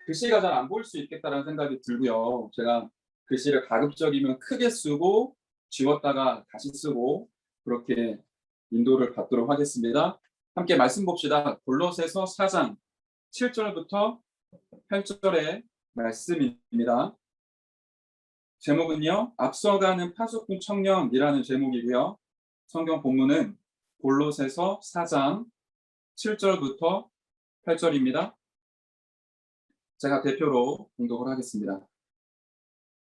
글씨가 잘 안 보일 수 있겠다라는 생각이 들고요. 제가 글씨를 가급적이면 크게 쓰고 지웠다가 다시 쓰고 그렇게 인도를 받도록 하겠습니다. 함께 말씀 봅시다. 골로새서 4장 7절부터 8절의 말씀입니다. 제목은요, 앞서가는 파수꾼 청년이라는 제목이고요. 성경 본문은 골로새서 4장 7절부터 8절입니다. 제가 대표로 봉독을 하겠습니다.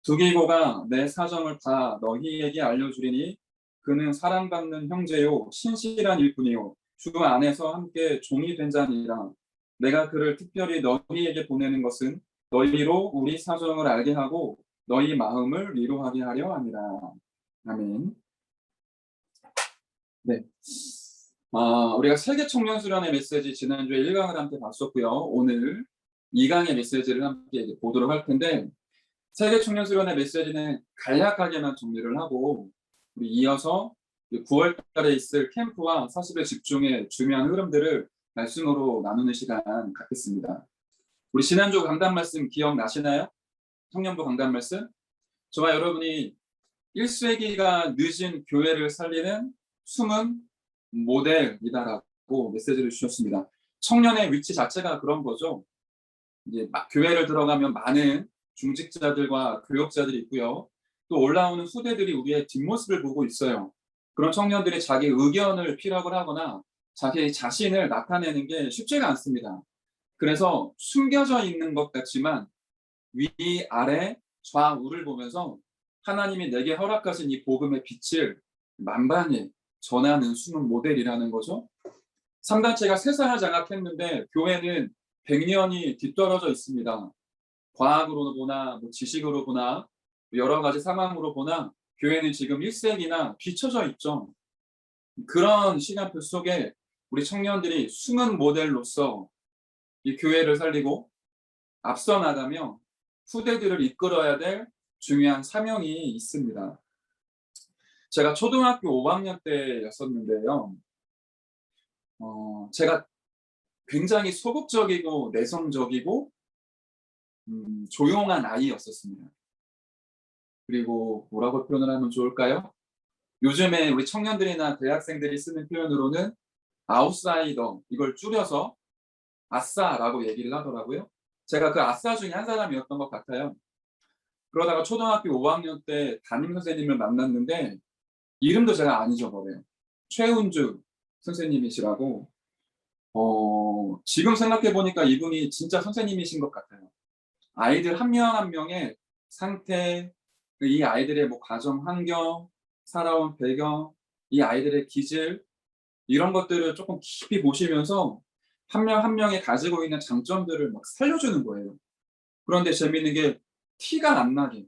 두기고가 내 사정을 다 너희에게 알려주리니 그는 사랑받는 형제요 신실한 일꾼이요 주 안에서 함께 종이 된 자니라. 내가 그를 특별히 너희에게 보내는 것은 너희로 우리 사정을 알게 하고 너희 마음을 위로하게 하려 함이라. 아멘. 네. 우리가 세계 청년 수련의 메시지 지난주에 1강을 함께 봤었고요. 오늘 2강의 메시지를 함께 보도록 할 텐데, 세계 청년 수련의 메시지는 간략하게만 정리를 하고 우리 이어서 9월 달에 있을 캠프와 40의 집중의 중요한 흐름들을 말씀으로 나누는 시간 갖겠습니다. 우리 지난주 강단 말씀 기억나시나요? 청년부 강단 말씀. 저와 여러분이 1세기가 늦은 교회를 살리는 숨은 모델이다라고 메시지를 주셨습니다. 청년의 위치 자체가 그런 거죠. 이제 교회를 들어가면 많은 중직자들과 교역자들이 있고요. 또 올라오는 후대들이 우리의 뒷모습을 보고 있어요. 그런 청년들이 자기 의견을 피력을 하거나 자기 자신을 나타내는 게 쉽지가 않습니다. 그래서 숨겨져 있는 것 같지만 위, 아래, 좌우를 보면서 하나님이 내게 허락하신 이 복음의 빛을 만방에 전하는 숨은 모델이라는 거죠. 3단체가 세상을 장악했는데 교회는 100년이 뒤떨어져 있습니다. 과학으로 보나 지식으로 보나 여러 가지 상황으로 보나 교회는 지금 1세기나 뒤처져 있죠. 그런 시간표 속에 우리 청년들이 숨은 모델로서 이 교회를 살리고 앞서 나가며 후대들을 이끌어야 될 중요한 사명이 있습니다. 제가 초등학교 5학년 때였었는데요. 제가 굉장히 소극적이고 내성적이고 조용한 아이였었습니다. 그리고 뭐라고 표현을 하면 좋을까요? 요즘에 우리 청년들이나 대학생들이 쓰는 표현으로는 아웃사이더, 이걸 줄여서 아싸라고 얘기를 하더라고요. 제가 그 아싸 중에 한 사람이었던 것 같아요. 그러다가 초등학교 5학년 때 담임 선생님을 만났는데 이름도 제가 안 잊어버려요. 최은주 선생님이시라고. 지금 생각해 보니까 이분이 진짜 선생님이신 것 같아요. 아이들 한 명 한 명의 상태, 이 아이들의 가정 환경, 살아온 배경, 이 아이들의 기질, 이런 것들을 조금 깊이 보시면서 한 명 한 명이 가지고 있는 장점들을 살려주는 거예요. 그런데 재미있는 게 티가 안 나게,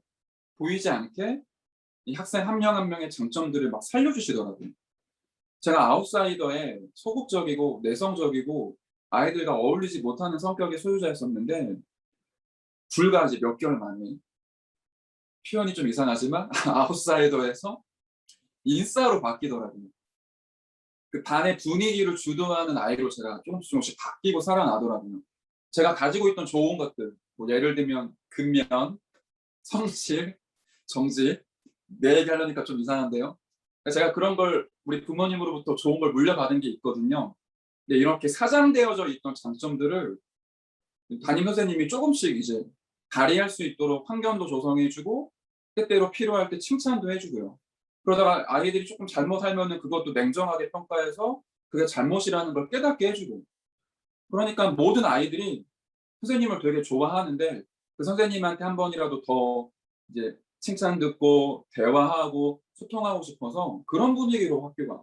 보이지 않게 이 학생 한 명 한 명의 장점들을 살려주시더라고요. 제가 아웃사이더에 소극적이고 내성적이고 아이들과 어울리지 못하는 성격의 소유자였었는데 불과 이제 몇 개월 만에, 표현이 좀 이상하지만 아웃사이더에서 인싸로 바뀌더라고요. 그 반의 분위기를 주도하는 아이로 제가 조금씩 바뀌고 살아나더라고요. 제가 가지고 있던 좋은 것들, 예를 들면 근면, 성실, 정직, 내 얘기하려니까 좀 이상한데요. 제가 그런 걸 우리 부모님으로부터 좋은 걸 물려받은 게 있거든요. 근데 이렇게 사장되어져 있던 장점들을 담임 선생님이 조금씩 이제 발휘할 수 있도록 환경도 조성해주고 때때로 필요할 때 칭찬도 해주고요. 그러다가 아이들이 조금 잘못 하면은 그것도 냉정하게 평가해서 그게 잘못이라는 걸 깨닫게 해주고. 그러니까 모든 아이들이 선생님을 되게 좋아하는데 그 선생님한테 한 번이라도 더 이제 칭찬 듣고 대화하고 소통하고 싶어서 그런 분위기로 학교가,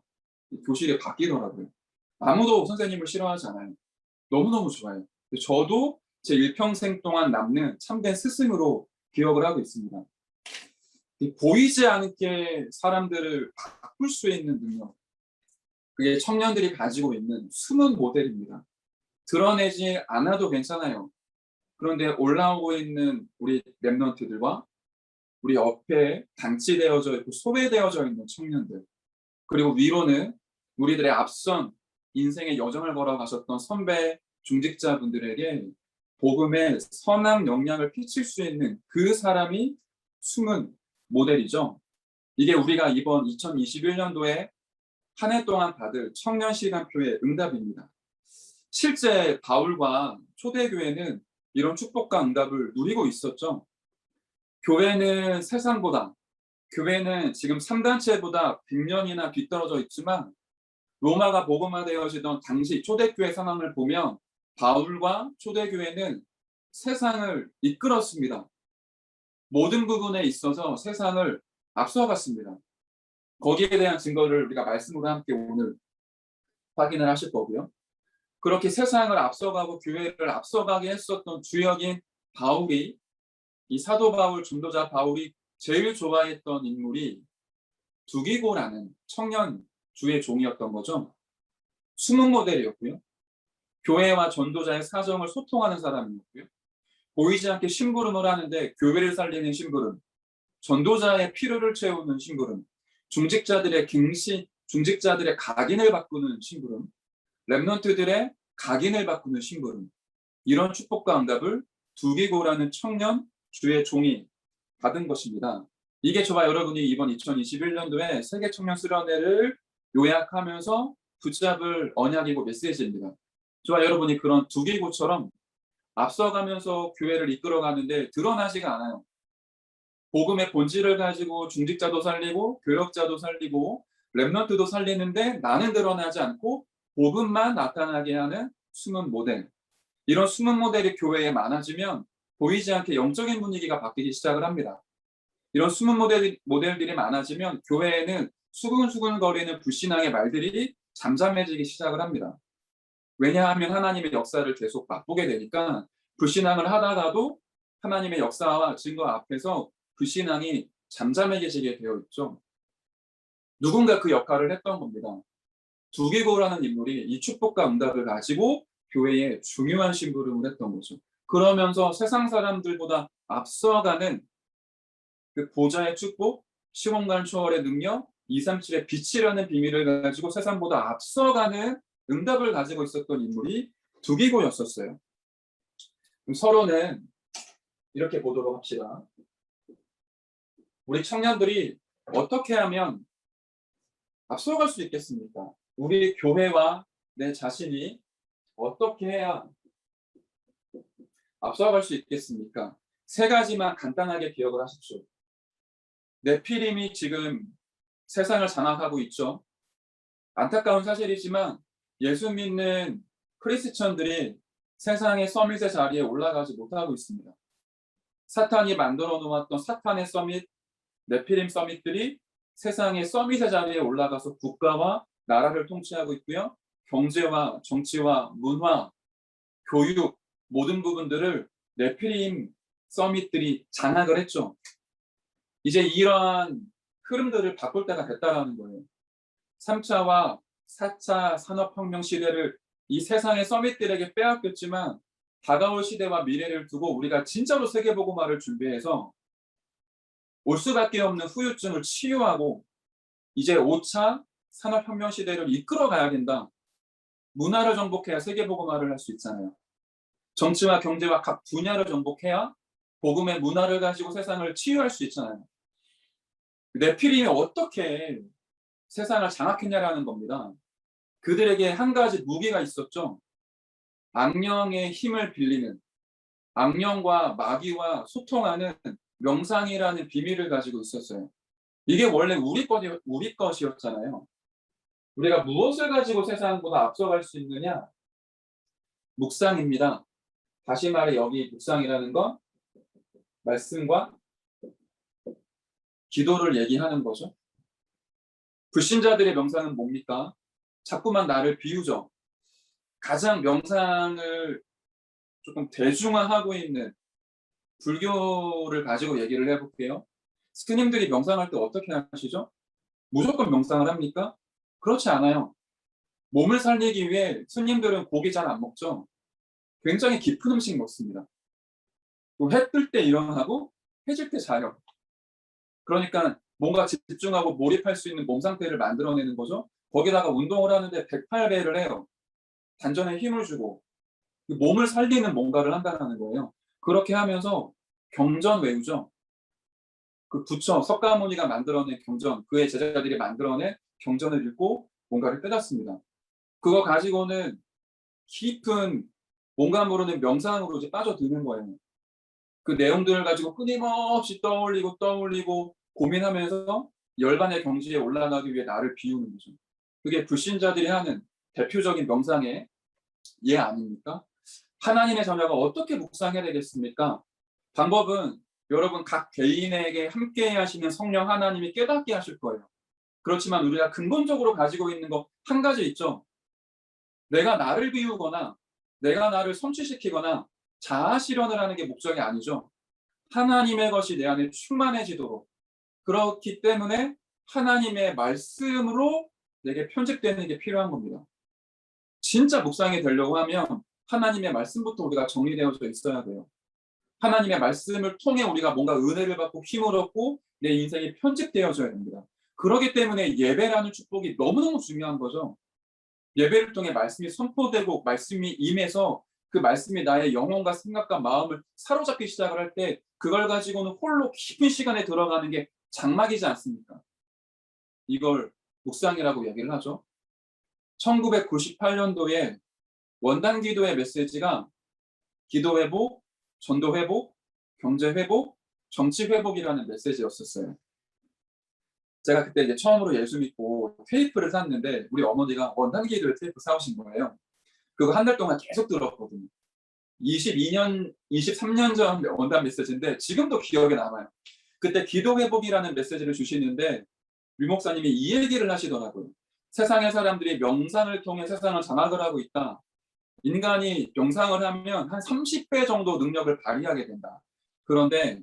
교실이 바뀌더라고요. 아무도 선생님을 싫어하지 않아요. 너무너무 좋아요. 저도 제 일평생 동안 남는 참된 스승으로 기억을 하고 있습니다. 보이지 않게 사람들을 바꿀 수 있는 능력, 그게 청년들이 가지고 있는 숨은 모델입니다. 드러내지 않아도 괜찮아요. 그런데 올라오고 있는 우리 랩런트들과 우리 옆에 방치되어져 있고 소외되어져 있는 청년들, 그리고 위로는 우리들의 앞선 인생의 여정을 걸어가셨던 선배 중직자분들에게 복음에 선한 영향을 끼칠 수 있는 그 사람이 숨은 모델이죠. 이게 우리가 이번 2021년도에 한 해 동안 받을 청년 시간표의 응답입니다. 실제 바울과 초대교회는 이런 축복과 응답을 누리고 있었죠. 교회는 세상보다, 교회는 지금 3단체보다 100년이나 뒤떨어져 있지만 로마가 복음화되어지던 당시 초대교회 상황을 보면 바울과 초대교회는 세상을 이끌었습니다. 모든 부분에 있어서 세상을 앞서갔습니다. 거기에 대한 증거를 우리가 말씀으로 함께 오늘 확인을 하실 거고요. 그렇게 세상을 앞서가고 교회를 앞서가게 했었던 주역인 바울이, 이 사도 바울, 전도자 바울이 제일 좋아했던 인물이 두기고라는 청년 주의 종이었던 거죠. 숨은 모델이었고요. 교회와 전도자의 사정을 소통하는 사람이었고요. 보이지 않게 심부름을 하는데 교회를 살리는 심부름, 전도자의 필요를 채우는 심부름, 중직자들의 각인을 바꾸는 심부름, 렘넌트들의 각인을 바꾸는 심부름, 이런 축복과 응답을 두기고라는 청년 주의 종이 받은 것입니다. 이게 저와 여러분이 이번 2021년도에 세계 청년 수련회를 요약하면서 붙잡을 언약이고 메시지입니다. 저와 여러분이 그런 두기고처럼 앞서가면서 교회를 이끌어가는데 드러나지가 않아요. 복음의 본질을 가지고 중직자도 살리고 교역자도 살리고 렘넌트도 살리는데 나는 드러나지 않고 복음만 나타나게 하는 숨은 모델. 이런 숨은 모델이 교회에 많아지면 보이지 않게 영적인 분위기가 바뀌기 시작을 합니다. 이런 숨은 모델들이 많아지면 교회에는 수근수근거리는 불신앙의 말들이 잠잠해지기 시작을 합니다. 왜냐하면 하나님의 역사를 계속 맛보게 되니까 불신앙을 하다가도 하나님의 역사와 증거 앞에서 불신앙이 잠잠해지게 되어 있죠. 누군가 그 역할을 했던 겁니다. 두기고라는 인물이 이 축복과 응답을 가지고 교회에 중요한 심부름을 했던 거죠. 그러면서 세상 사람들보다 앞서가는 그 보좌의 축복, 시공간 초월의 능력, 237의 빛이라는 비밀을 가지고 세상보다 앞서가는 응답을 가지고 있었던 인물이 두기고였었어요. 그럼 서로는 이렇게 보도록 합시다. 우리 청년들이 어떻게 하면 앞서갈 수 있겠습니까? 우리 교회와 내 자신이 어떻게 해야 앞서갈 수 있겠습니까? 세 가지만 간단하게 기억을 하십시오. 네피림이 지금 세상을 장악하고 있죠. 안타까운 사실이지만 예수 믿는 크리스천들이 세상의 서밋의 자리에 올라가지 못하고 있습니다. 사탄이 만들어 놓았던 사탄의 서밋, 네피림 서밋들이 세상의 서밋의 자리에 올라가서 국가와 나라를 통치하고 있고요. 경제와 정치와 문화, 교육 모든 부분들을 네피림 서밋들이 장악을 했죠. 이제 이러한 흐름들을 바꿀 때가 됐다라는 거예요. 3차와 4차 산업혁명 시대를 이 세상의 서밋들에게 빼앗겼지만 다가올 시대와 미래를 두고 우리가 진짜로 세계복음화를 준비해서 올 수밖에 없는 후유증을 치유하고 이제 5차 산업혁명 시대를 이끌어가야 된다. 문화를 정복해야 세계복음화를 할 수 있잖아요. 정치와 경제와 각 분야를 정복해야 복음의 문화를 가지고 세상을 치유할 수 있잖아요. 네피림이 어떻게 세상을 장악했냐라는 겁니다. 그들에게 한 가지 무기가 있었죠. 악령의 힘을 빌리는, 악령과 마귀와 소통하는 명상이라는 비밀을 가지고 있었어요. 이게 원래 우리 것이었잖아요. 우리가 무엇을 가지고 세상보다 앞서갈 수 있느냐? 묵상입니다. 다시 말해 여기 묵상이라는 건 말씀과 기도를 얘기하는 거죠. 불신자들의 명상은 뭡니까? 자꾸만 나를 비우죠. 가장 명상을 조금 대중화하고 있는 불교를 가지고 얘기를 해볼게요. 스님들이 명상할 때 어떻게 하시죠? 무조건 명상을 합니까? 그렇지 않아요. 몸을 살리기 위해 스님들은 고기 잘 안 먹죠. 굉장히 깊은 음식 먹습니다. 해 뜰 때 일어나고 해질 때 자요. 그러니까 뭔가 집중하고 몰입할 수 있는 몸 상태를 만들어내는 거죠. 거기다가 운동을 하는데 108배를 해요. 단전에 힘을 주고 몸을 살리는 뭔가를 한다는 거예요. 그렇게 하면서 경전 외우죠. 그 부처 석가모니가 만들어낸 경전, 그의 제자들이 만들어낸 경전을 읽고 뭔가를 깨닫습니다. 그거 가지고는 깊은 뭔가 모르는 명상으로 이제 빠져드는 거예요. 그 내용들을 가지고 끊임없이 떠올리고 고민하면서 열반의 경지에 올라가기 위해 나를 비우는 거죠. 그게 불신자들이 하는 대표적인 명상의 예 아닙니까? 하나님의 자녀가 어떻게 묵상해야 되겠습니까? 방법은 여러분 각 개인에게 함께 하시는 성령 하나님이 깨닫게 하실 거예요. 그렇지만 우리가 근본적으로 가지고 있는 거 한 가지 있죠. 내가 나를 비우거나 내가 나를 성취시키거나 자아 실현을 하는 게 목적이 아니죠. 하나님의 것이 내 안에 충만해지도록. 그렇기 때문에 하나님의 말씀으로 내게 편집되는 게 필요한 겁니다. 진짜 묵상이 되려고 하면 하나님의 말씀부터 우리가 정리되어져 있어야 돼요. 하나님의 말씀을 통해 우리가 뭔가 은혜를 받고 힘을 얻고 내 인생이 편집되어져야 됩니다. 그렇기 때문에 예배라는 축복이 너무너무 중요한 거죠. 예배를 통해 말씀이 선포되고 말씀이 임해서 그 말씀이 나의 영혼과 생각과 마음을 사로잡기 시작을 할 때 그걸 가지고는 홀로 깊은 시간에 들어가는 게 장막이지 않습니까? 이걸 묵상이라고 얘기를 하죠. 1998년도에 원단 기도의 메시지가 기도 회복, 전도 회복, 경제 회복, 정치 회복이라는 메시지였었어요. 제가 그때 이제 처음으로 예수 믿고 테이프를 샀는데 우리 어머니가 원단 기도의 테이프 사오신 거예요. 그거 한 달 동안 계속 들었거든요. 22년, 23년 전 원단 메시지인데 지금도 기억에 남아요. 그때 기도 회복이라는 메시지를 주시는데 류 목사님이 이 얘기를 하시더라고요. 세상의 사람들이 명상을 통해 세상을 장악을 하고 있다. 인간이 명상을 하면 한 30배 정도 능력을 발휘하게 된다. 그런데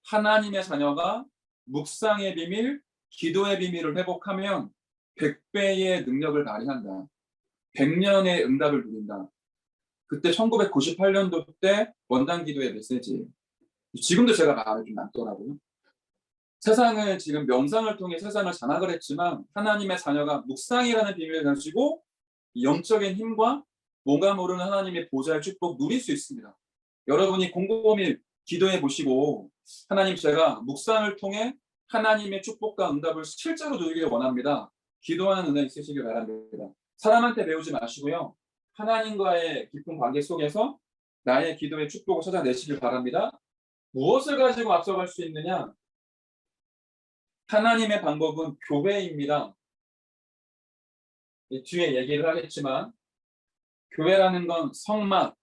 하나님의 자녀가 묵상의 비밀, 기도의 비밀을 회복하면 100배의 능력을 발휘한다. 100년의 응답을 누린다. 그때 1998년도 때 원단 기도의 메시지. 지금도 제가 마음에 좀 남더라고요. 세상을 지금 명상을 통해 세상을 장악을 했지만 하나님의 자녀가 묵상이라는 비밀을 가지고 영적인 힘과 뭔가 모르는 하나님의 보좌의 축복 누릴 수 있습니다. 여러분이 곰곰이 기도해 보시고 하나님 제가 묵상을 통해 하나님의 축복과 응답을 실제로 누리길 원합니다. 기도하는 은혜 있으시길 바랍니다. 사람한테 배우지 마시고요. 하나님과의 깊은 관계 속에서 나의 기도의 축복을 찾아내시길 바랍니다. 무엇을 가지고 앞서갈 수 있느냐? 하나님의 방법은 교회입니다. 뒤에 얘기를 하겠지만 교회라는 건 성막,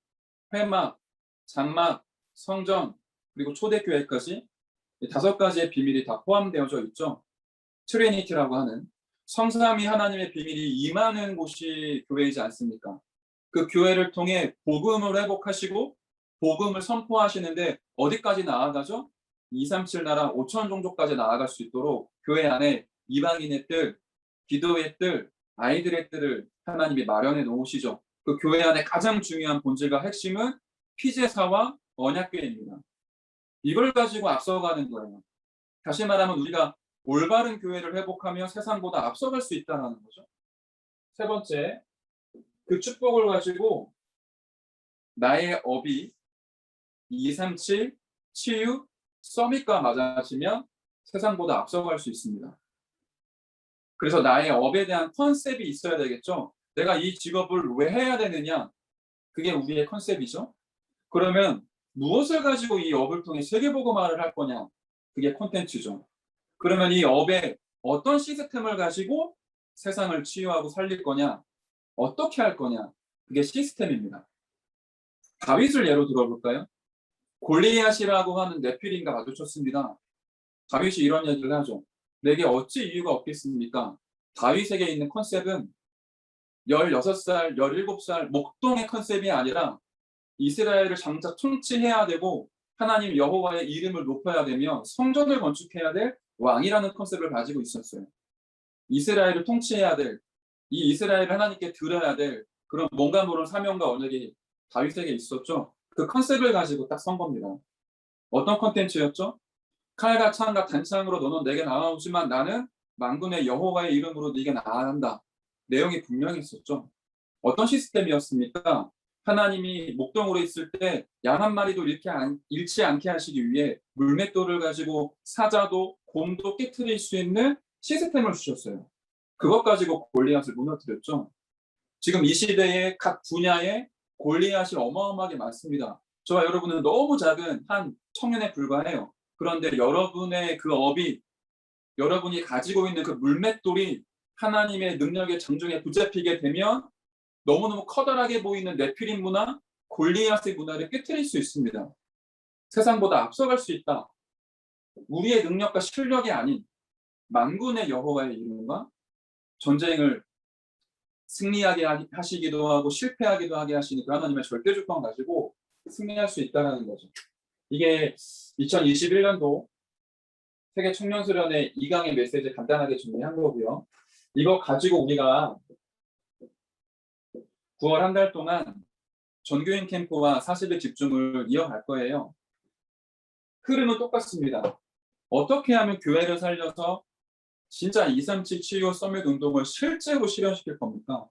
회막, 장막, 성전, 그리고 초대교회까지 5가지의 비밀이 다 포함되어져 있죠. 트리니티라고 하는 성삼위 하나님의 비밀이 임하는 곳이 교회이지 않습니까? 그 교회를 통해 복음을 회복하시고 복음을 선포하시는데 어디까지 나아가죠? 237 나라 5천 종족까지 나아갈 수 있도록 교회 안에 이방인의 뜰, 기도의 뜰, 아이들의 뜰을 하나님이 마련해 놓으시죠. 그 교회 안에 가장 중요한 본질과 핵심은 피제사와 언약궤입니다. 이걸 가지고 앞서가는 거예요. 다시 말하면 우리가 올바른 교회를 회복하며 세상보다 앞서갈 수 있다는 거죠. 세 번째, 그 축복을 가지고 나의 업이 237 치유 서밋과 맞아지면 세상보다 앞서갈 수 있습니다. 그래서 나의 업에 대한 컨셉이 있어야 되겠죠. 내가 이 직업을 왜 해야 되느냐? 그게 우리의 컨셉이죠. 그러면 무엇을 가지고 이 업을 통해 세계복음화를 할 거냐? 그게 콘텐츠죠. 그러면 이 업에 어떤 시스템을 가지고 세상을 치유하고 살릴 거냐? 어떻게 할 거냐? 그게 시스템입니다. 다윗을 예로 들어볼까요? 골리앗이라고 하는 네필임과 마주쳤습니다. 다윗이 이런 얘기를 하죠. 내게 어찌 이유가 없겠습니까? 다윗에게 있는 컨셉은 16살, 17살 목동의 컨셉이 아니라 이스라엘을 장차 통치해야 되고 하나님 여호와의 이름을 높여야 되며 성전을 건축해야 될 왕이라는 컨셉을 가지고 있었어요. 이스라엘을 통치해야 될, 이 이스라엘을 하나님께 드려야 될 그런 뭔가 모르는 사명과 언약이 다윗에게 있었죠. 그 컨셉을 가지고 딱 선 겁니다. 어떤 컨텐츠였죠? 칼과 창과 단창으로 너는 내게 나아오지만 나는 만군의 여호와의 이름으로 네게 나아간다. 내용이 분명히 있었죠. 어떤 시스템이었습니까? 하나님이 목동으로 있을 때 양 한 마리도 잃지 않게 하시기 위해 물맷돌을 가지고 사자도 곰도 깨트릴 수 있는 시스템을 주셨어요. 그것 가지고 골리앗을 무너뜨렸죠. 지금 이 시대에 각 분야에 골리앗이 어마어마하게 많습니다. 저와 여러분은 너무 작은 한 청년에 불과해요. 그런데 여러분의 그 업이, 여러분이 가지고 있는 그 물맷돌이 하나님의 능력의 장중에 붙잡히게 되면 너무너무 커다랗게 보이는 네피림 문화, 골리앗의 문화를 깨트릴 수 있습니다. 세상보다 앞서갈 수 있다. 우리의 능력과 실력이 아닌 만군의 여호와의 이름과 전쟁을 승리하게 하시기도 하고 실패하기도 하게 하시는 그 하나님의 절대 주권 가지고 승리할 수 있다는 거죠. 이게 2021년도 세계 청년 수련회 2강의 메시지 간단하게 준비한 거고요. 이거 가지고 우리가 9월 한 달 동안 전교인 캠프와 40일 집중을 이어갈 거예요. 흐름은 똑같습니다. 어떻게 하면 교회를 살려서 진짜 237 치유 서밋 운동을 실제로 실현시킬 겁니까?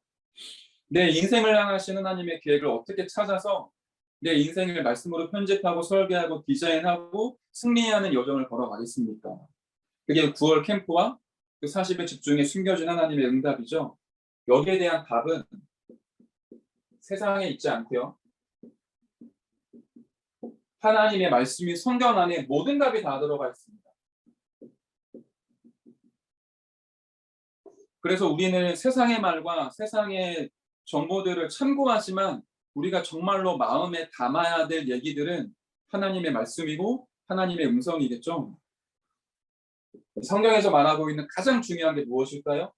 내 인생을 향하신 하나님의 계획을 어떻게 찾아서 내 인생을 말씀으로 편집하고 설계하고 디자인하고 승리하는 여정을 걸어가겠습니까? 그게 9월 캠프와 그 40일 집중에 숨겨진 하나님의 응답이죠. 여기에 대한 답은 세상에 있지 않고요. 하나님의 말씀이 성경 안에 모든 답이 다 들어가 있습니다. 그래서 우리는 세상의 말과 세상의 정보들을 참고하지만 우리가 정말로 마음에 담아야 될 얘기들은 하나님의 말씀이고 하나님의 음성이겠죠. 성경에서 말하고 있는 가장 중요한 게 무엇일까요?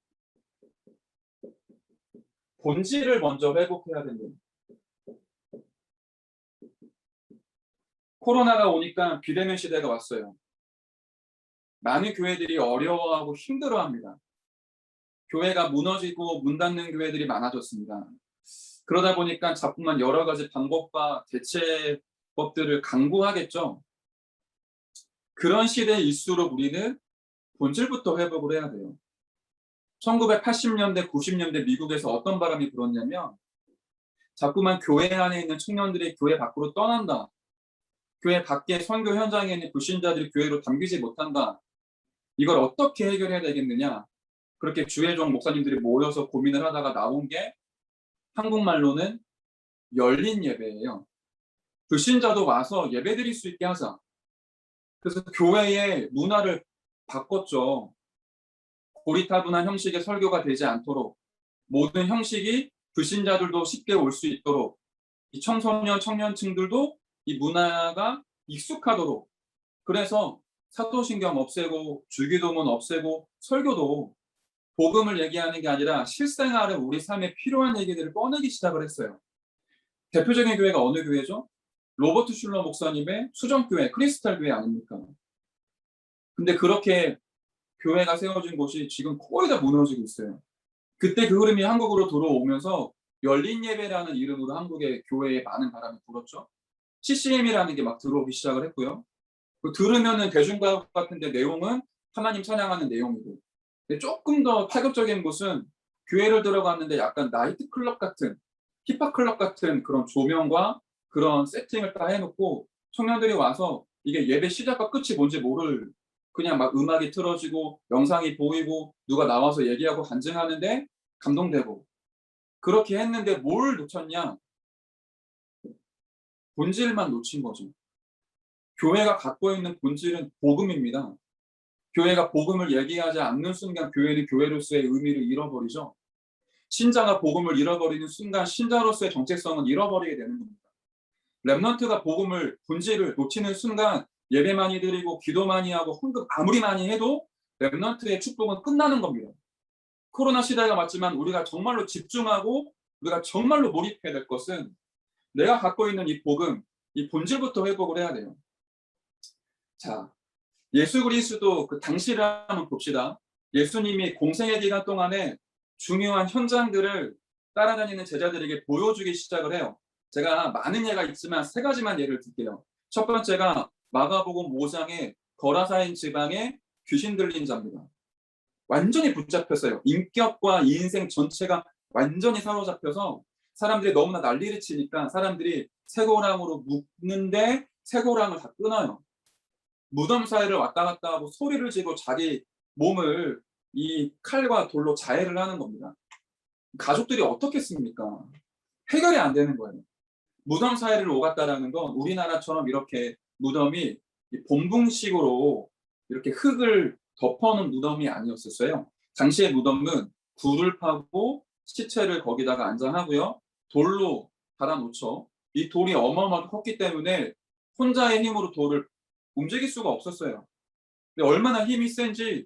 본질을 먼저 회복해야 됩니다. 코로나가 오니까 비대면 시대가 왔어요. 많은 교회들이 어려워하고 힘들어합니다. 교회가 무너지고 문 닫는 교회들이 많아졌습니다. 그러다 보니까 자꾸만 여러 가지 방법과 대체법들을 강구하겠죠. 그런 시대일수록 우리는 본질부터 회복을 해야 돼요. 1980년대, 90년대 미국에서 어떤 바람이 불었냐면 자꾸만 교회 안에 있는 청년들이 교회 밖으로 떠난다. 교회 밖에 선교 현장에 있는 불신자들이 교회로 담기지 못한다. 이걸 어떻게 해결해야 되겠느냐. 그렇게 주혜종 목사님들이 모여서 고민을 하다가 나온 게 한국말로는 열린 예배예요. 불신자도 와서 예배드릴 수 있게 하자. 그래서 교회의 문화를 바꿨죠. 고리타분한 형식의 설교가 되지 않도록 모든 형식이 불신자들도 쉽게 올 수 있도록 이 청소년 청년층들도 이 문화가 익숙하도록 그래서 사도신경 없애고 주기도문 없애고 설교도 복음을 얘기하는 게 아니라 실생활에 우리 삶에 필요한 얘기들을 꺼내기 시작을 했어요. 대표적인 교회가 어느 교회죠? 로버트 슐러 목사님의 수정교회 크리스탈 교회 아닙니까? 근데 그렇게 교회가 세워진 곳이 지금 거의 다 무너지고 있어요. 그때 그 흐름이 한국으로 들어오면서 열린 예배라는 이름으로 한국의 교회에 많은 바람이 불었죠. CCM이라는 게 막 들어오기 시작을 했고요. 들으면은 대중가요 같은데 내용은 하나님 찬양하는 내용이고, 근데 조금 더 파격적인 곳은 교회를 들어갔는데 약간 나이트클럽 같은 힙합클럽 같은 그런 조명과 그런 세팅을 다 해놓고 청년들이 와서 이게 예배 시작과 끝이 뭔지 모를 그냥 막 음악이 틀어지고 영상이 보이고 누가 나와서 얘기하고 간증하는데 감동되고 그렇게 했는데 뭘 놓쳤냐? 본질만 놓친 거죠. 교회가 갖고 있는 본질은 복음입니다. 교회가 복음을 얘기하지 않는 순간 교회는 교회로서의 의미를 잃어버리죠. 신자가 복음을 잃어버리는 순간 신자로서의 정체성은 잃어버리게 되는 겁니다. 렘넌트가 복음을 본질을 놓치는 순간 예배 많이 드리고 기도 많이 하고 헌금 아무리 많이 해도 렘넌트의 축복은 끝나는 겁니다. 코로나 시대가 맞지만 우리가 정말로 집중하고 우리가 정말로 몰입해야 될 것은 내가 갖고 있는 이 복음, 이 본질부터 회복을 해야 돼요. 자, 예수 그리스도 그 당시를 한번 봅시다. 예수님이 공생의 기간 동안에 중요한 현장들을 따라다니는 제자들에게 보여주기 시작을 해요. 제가 많은 예가 있지만 세 가지만 예를 들게요. 첫 번째가 마가복음 5장의 거라사인 지방에 귀신 들린 자입니다. 완전히 붙잡혔어요. 인격과 이 인생 전체가 완전히 사로잡혀서 사람들이 너무나 난리를 치니까 사람들이 쇠고랑으로 묶는데 쇠고랑을 다 끊어요. 무덤 사이를 왔다 갔다 하고 소리를 지르고 자기 몸을 이 칼과 돌로 자해를 하는 겁니다. 가족들이 어떻겠습니까? 해결이 안 되는 거예요. 무덤 사이를 오갔다라는 건 우리나라처럼 이렇게 무덤이 본붕식으로 이렇게 흙을 덮어놓은 무덤이 아니었었어요. 당시의 무덤은 굴을 파고 시체를 거기다가 안장하고요. 돌로 달아놓죠. 이 돌이 어마어마하게 컸기 때문에 혼자의 힘으로 돌을 움직일 수가 없었어요. 근데 얼마나 힘이 센지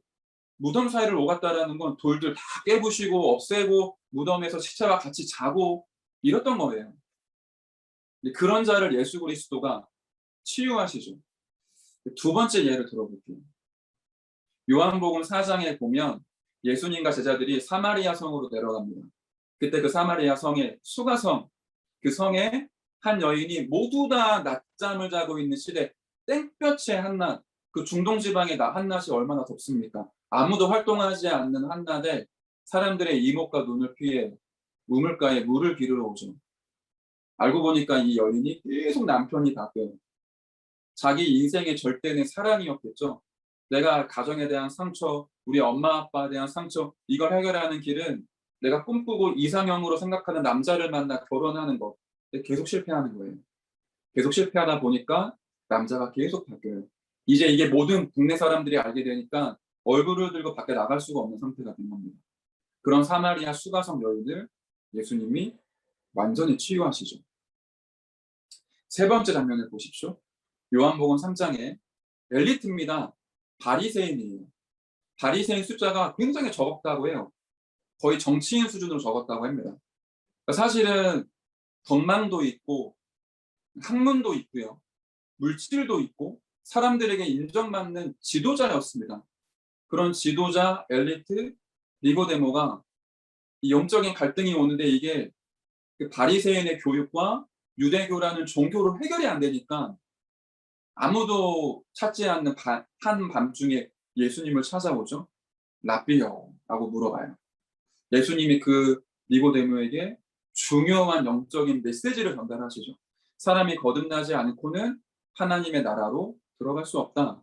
무덤 사이를 오갔다라는 건 돌들 다 깨부시고 없애고 무덤에서 시체와 같이 자고 이랬던 거예요. 그런 자를 예수 그리스도가 치유하시죠. 두 번째 예를 들어볼게요. 요한복음 4장에 보면 예수님과 제자들이 사마리아 성으로 내려갑니다. 그때 그 사마리아 성에 수가성, 그 성에 한 여인이 모두 다 낮잠을 자고 있는 시대, 땡볕의 한낮, 그 중동 지방의 한낮이 얼마나 덥습니까? 아무도 활동하지 않는 한낮에 사람들의 이목과 눈을 피해 우물가에 물을 기르러 오죠. 알고 보니까 이 여인이 계속 남편이 바뀌어요. 자기 인생의 절대는 사랑이었겠죠. 내가 가정에 대한 상처, 우리 엄마 아빠에 대한 상처, 이걸 해결하는 길은 내가 꿈꾸고 이상형으로 생각하는 남자를 만나 결혼하는 것. 계속 실패하는 거예요. 계속 실패하다 보니까 남자가 계속 바뀌어요. 이제 이게 모든 국내 사람들이 알게 되니까 얼굴을 들고 밖에 나갈 수가 없는 상태가 된 겁니다. 그런 사마리아 수가성 여인을 예수님이 완전히 치유하시죠. 세 번째 장면을 보십시오. 요한복음 3장에 엘리트입니다. 바리새인이에요. 바리새인 숫자가 굉장히 적었다고 해요. 거의 정치인 수준으로 적었다고 합니다. 사실은 덕망도 있고 학문도 있고요. 물질도 있고 사람들에게 인정받는 지도자였습니다. 그런 지도자, 엘리트, 니고데모가 이 영적인 갈등이 오는데 이게 그 바리새인의 교육과 유대교라는 종교로 해결이 안 되니까 아무도 찾지 않는 한밤중에 예수님을 찾아오죠. 라비요 라고 물어봐요. 예수님이 그 니고데모에게 중요한 영적인 메시지를 전달하시죠. 사람이 거듭나지 않고는 하나님의 나라로 들어갈 수 없다.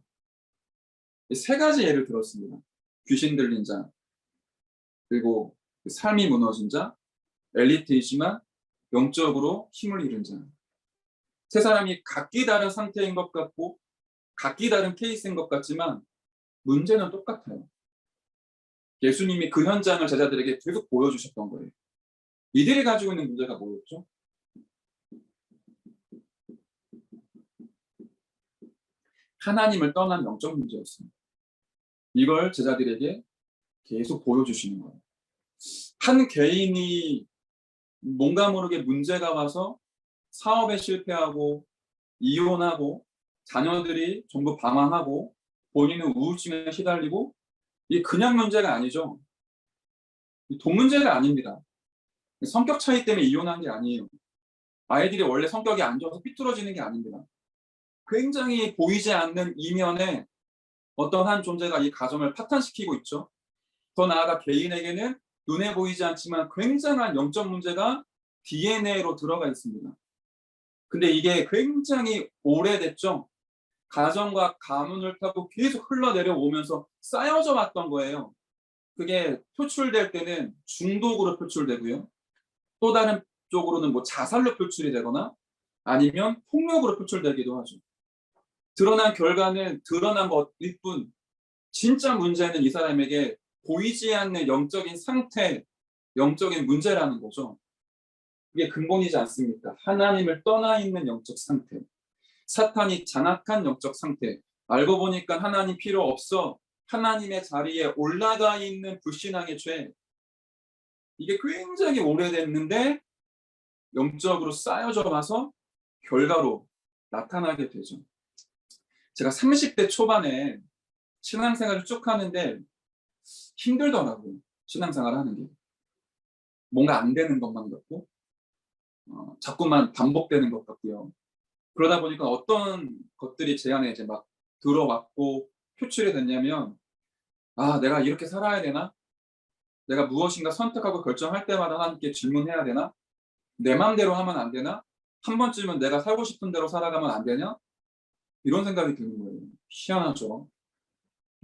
세 가지 예를 들었습니다. 귀신 들린 자, 그리고 삶이 무너진 자, 엘리트이지만 영적으로 힘을 잃은 자. 세 사람이 각기 다른 상태인 것 같고 각기 다른 케이스인 것 같지만 문제는 똑같아요. 예수님이 그 현장을 제자들에게 계속 보여주셨던 거예요. 이들이 가지고 있는 문제가 뭐였죠? 하나님을 떠난 영적 문제였습니다. 이걸 제자들에게 계속 보여주시는 거예요. 한 개인이 뭔가 모르게 문제가 와서 사업에 실패하고 이혼하고 자녀들이 전부 방황하고 본인은 우울증에 시달리고 이게 그냥 문제가 아니죠. 돈 문제가 아닙니다. 성격 차이 때문에 이혼한 게 아니에요. 아이들이 원래 성격이 안 좋아서 삐뚤어지는 게 아닙니다. 굉장히 보이지 않는 이면에 어떤 한 존재가 이 가정을 파탄시키고 있죠. 더 나아가 개인에게는 눈에 보이지 않지만 굉장한 영적 문제가 DNA로 들어가 있습니다. 근데 이게 굉장히 오래됐죠. 가정과 가문을 타고 계속 흘러내려오면서 쌓여져 왔던 거예요. 그게 표출될 때는 중독으로 표출되고요. 또 다른 쪽으로는 뭐 자살로 표출이 되거나 아니면 폭력으로 표출되기도 하죠. 드러난 결과는 드러난 것일 뿐 진짜 문제는 이 사람에게 보이지 않는 영적인 상태, 영적인 문제라는 거죠. 그게 근본이지 않습니까? 하나님을 떠나 있는 영적 상태, 사탄이 장악한 영적 상태, 알고 보니까 하나님 필요 없어 하나님의 자리에 올라가 있는 불신앙의 죄. 이게 굉장히 오래됐는데 영적으로 쌓여져 와서 결과로 나타나게 되죠. 제가 30대 초반에 신앙생활을 쭉 하는데 힘들더라고요. 신앙생활 하는 게. 뭔가 안 되는 것만 같고 자꾸만 반복되는 것 같고요. 그러다 보니까 어떤 것들이 제 안에 이제 막 들어왔고 표출이 됐냐면 내가 이렇게 살아야 되나? 내가 무엇인가 선택하고 결정할 때마다 하나님께 질문해야 되나? 내 맘대로 하면 안 되나? 한 번쯤은 내가 살고 싶은 대로 살아가면 안 되냐? 이런 생각이 드는 거예요. 희한하죠.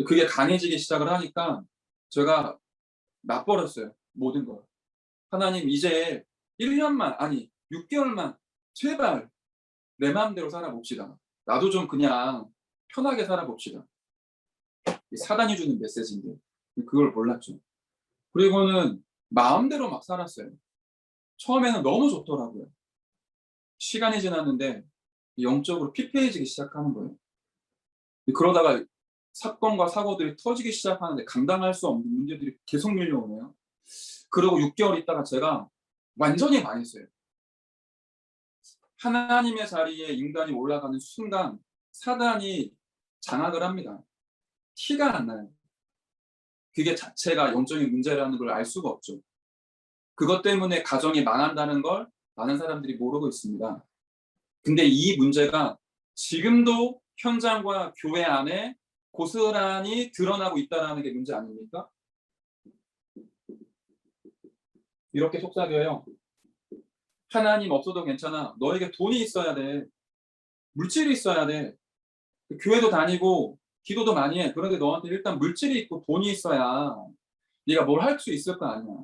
그게 강해지기 시작을 하니까 제가 놔버렸어요. 모든 걸. 하나님 이제 1년만 아니 6개월만 제발 내 마음대로 살아봅시다. 나도 좀 그냥 편하게 살아봅시다. 사단이 주는 메시지인데 그걸 몰랐죠. 그리고는 마음대로 막 살았어요. 처음에는 너무 좋더라고요. 시간이 지났는데 영적으로 피폐해지기 시작하는 거예요. 그러다가 사건과 사고들이 터지기 시작하는데 감당할 수 없는 문제들이 계속 밀려오네요. 그리고 6개월 있다가 제가 완전히 망했어요. 하나님의 자리에 인간이 올라가는 순간 사단이 장악을 합니다. 티가 안 나요. 그게 자체가 영적인 문제라는 걸 알 수가 없죠. 그것 때문에 가정이 망한다는 걸 많은 사람들이 모르고 있습니다. 근데 이 문제가 지금도 현장과 교회 안에 고스란히 드러나고 있다는 게 문제 아닙니까? 이렇게 속삭여요. 하나님 없어도 괜찮아. 너에게 돈이 있어야 돼. 물질이 있어야 돼. 교회도 다니고 기도도 많이 해. 그런데 너한테 일단 물질이 있고 돈이 있어야 네가 뭘 할 수 있을 거 아니야.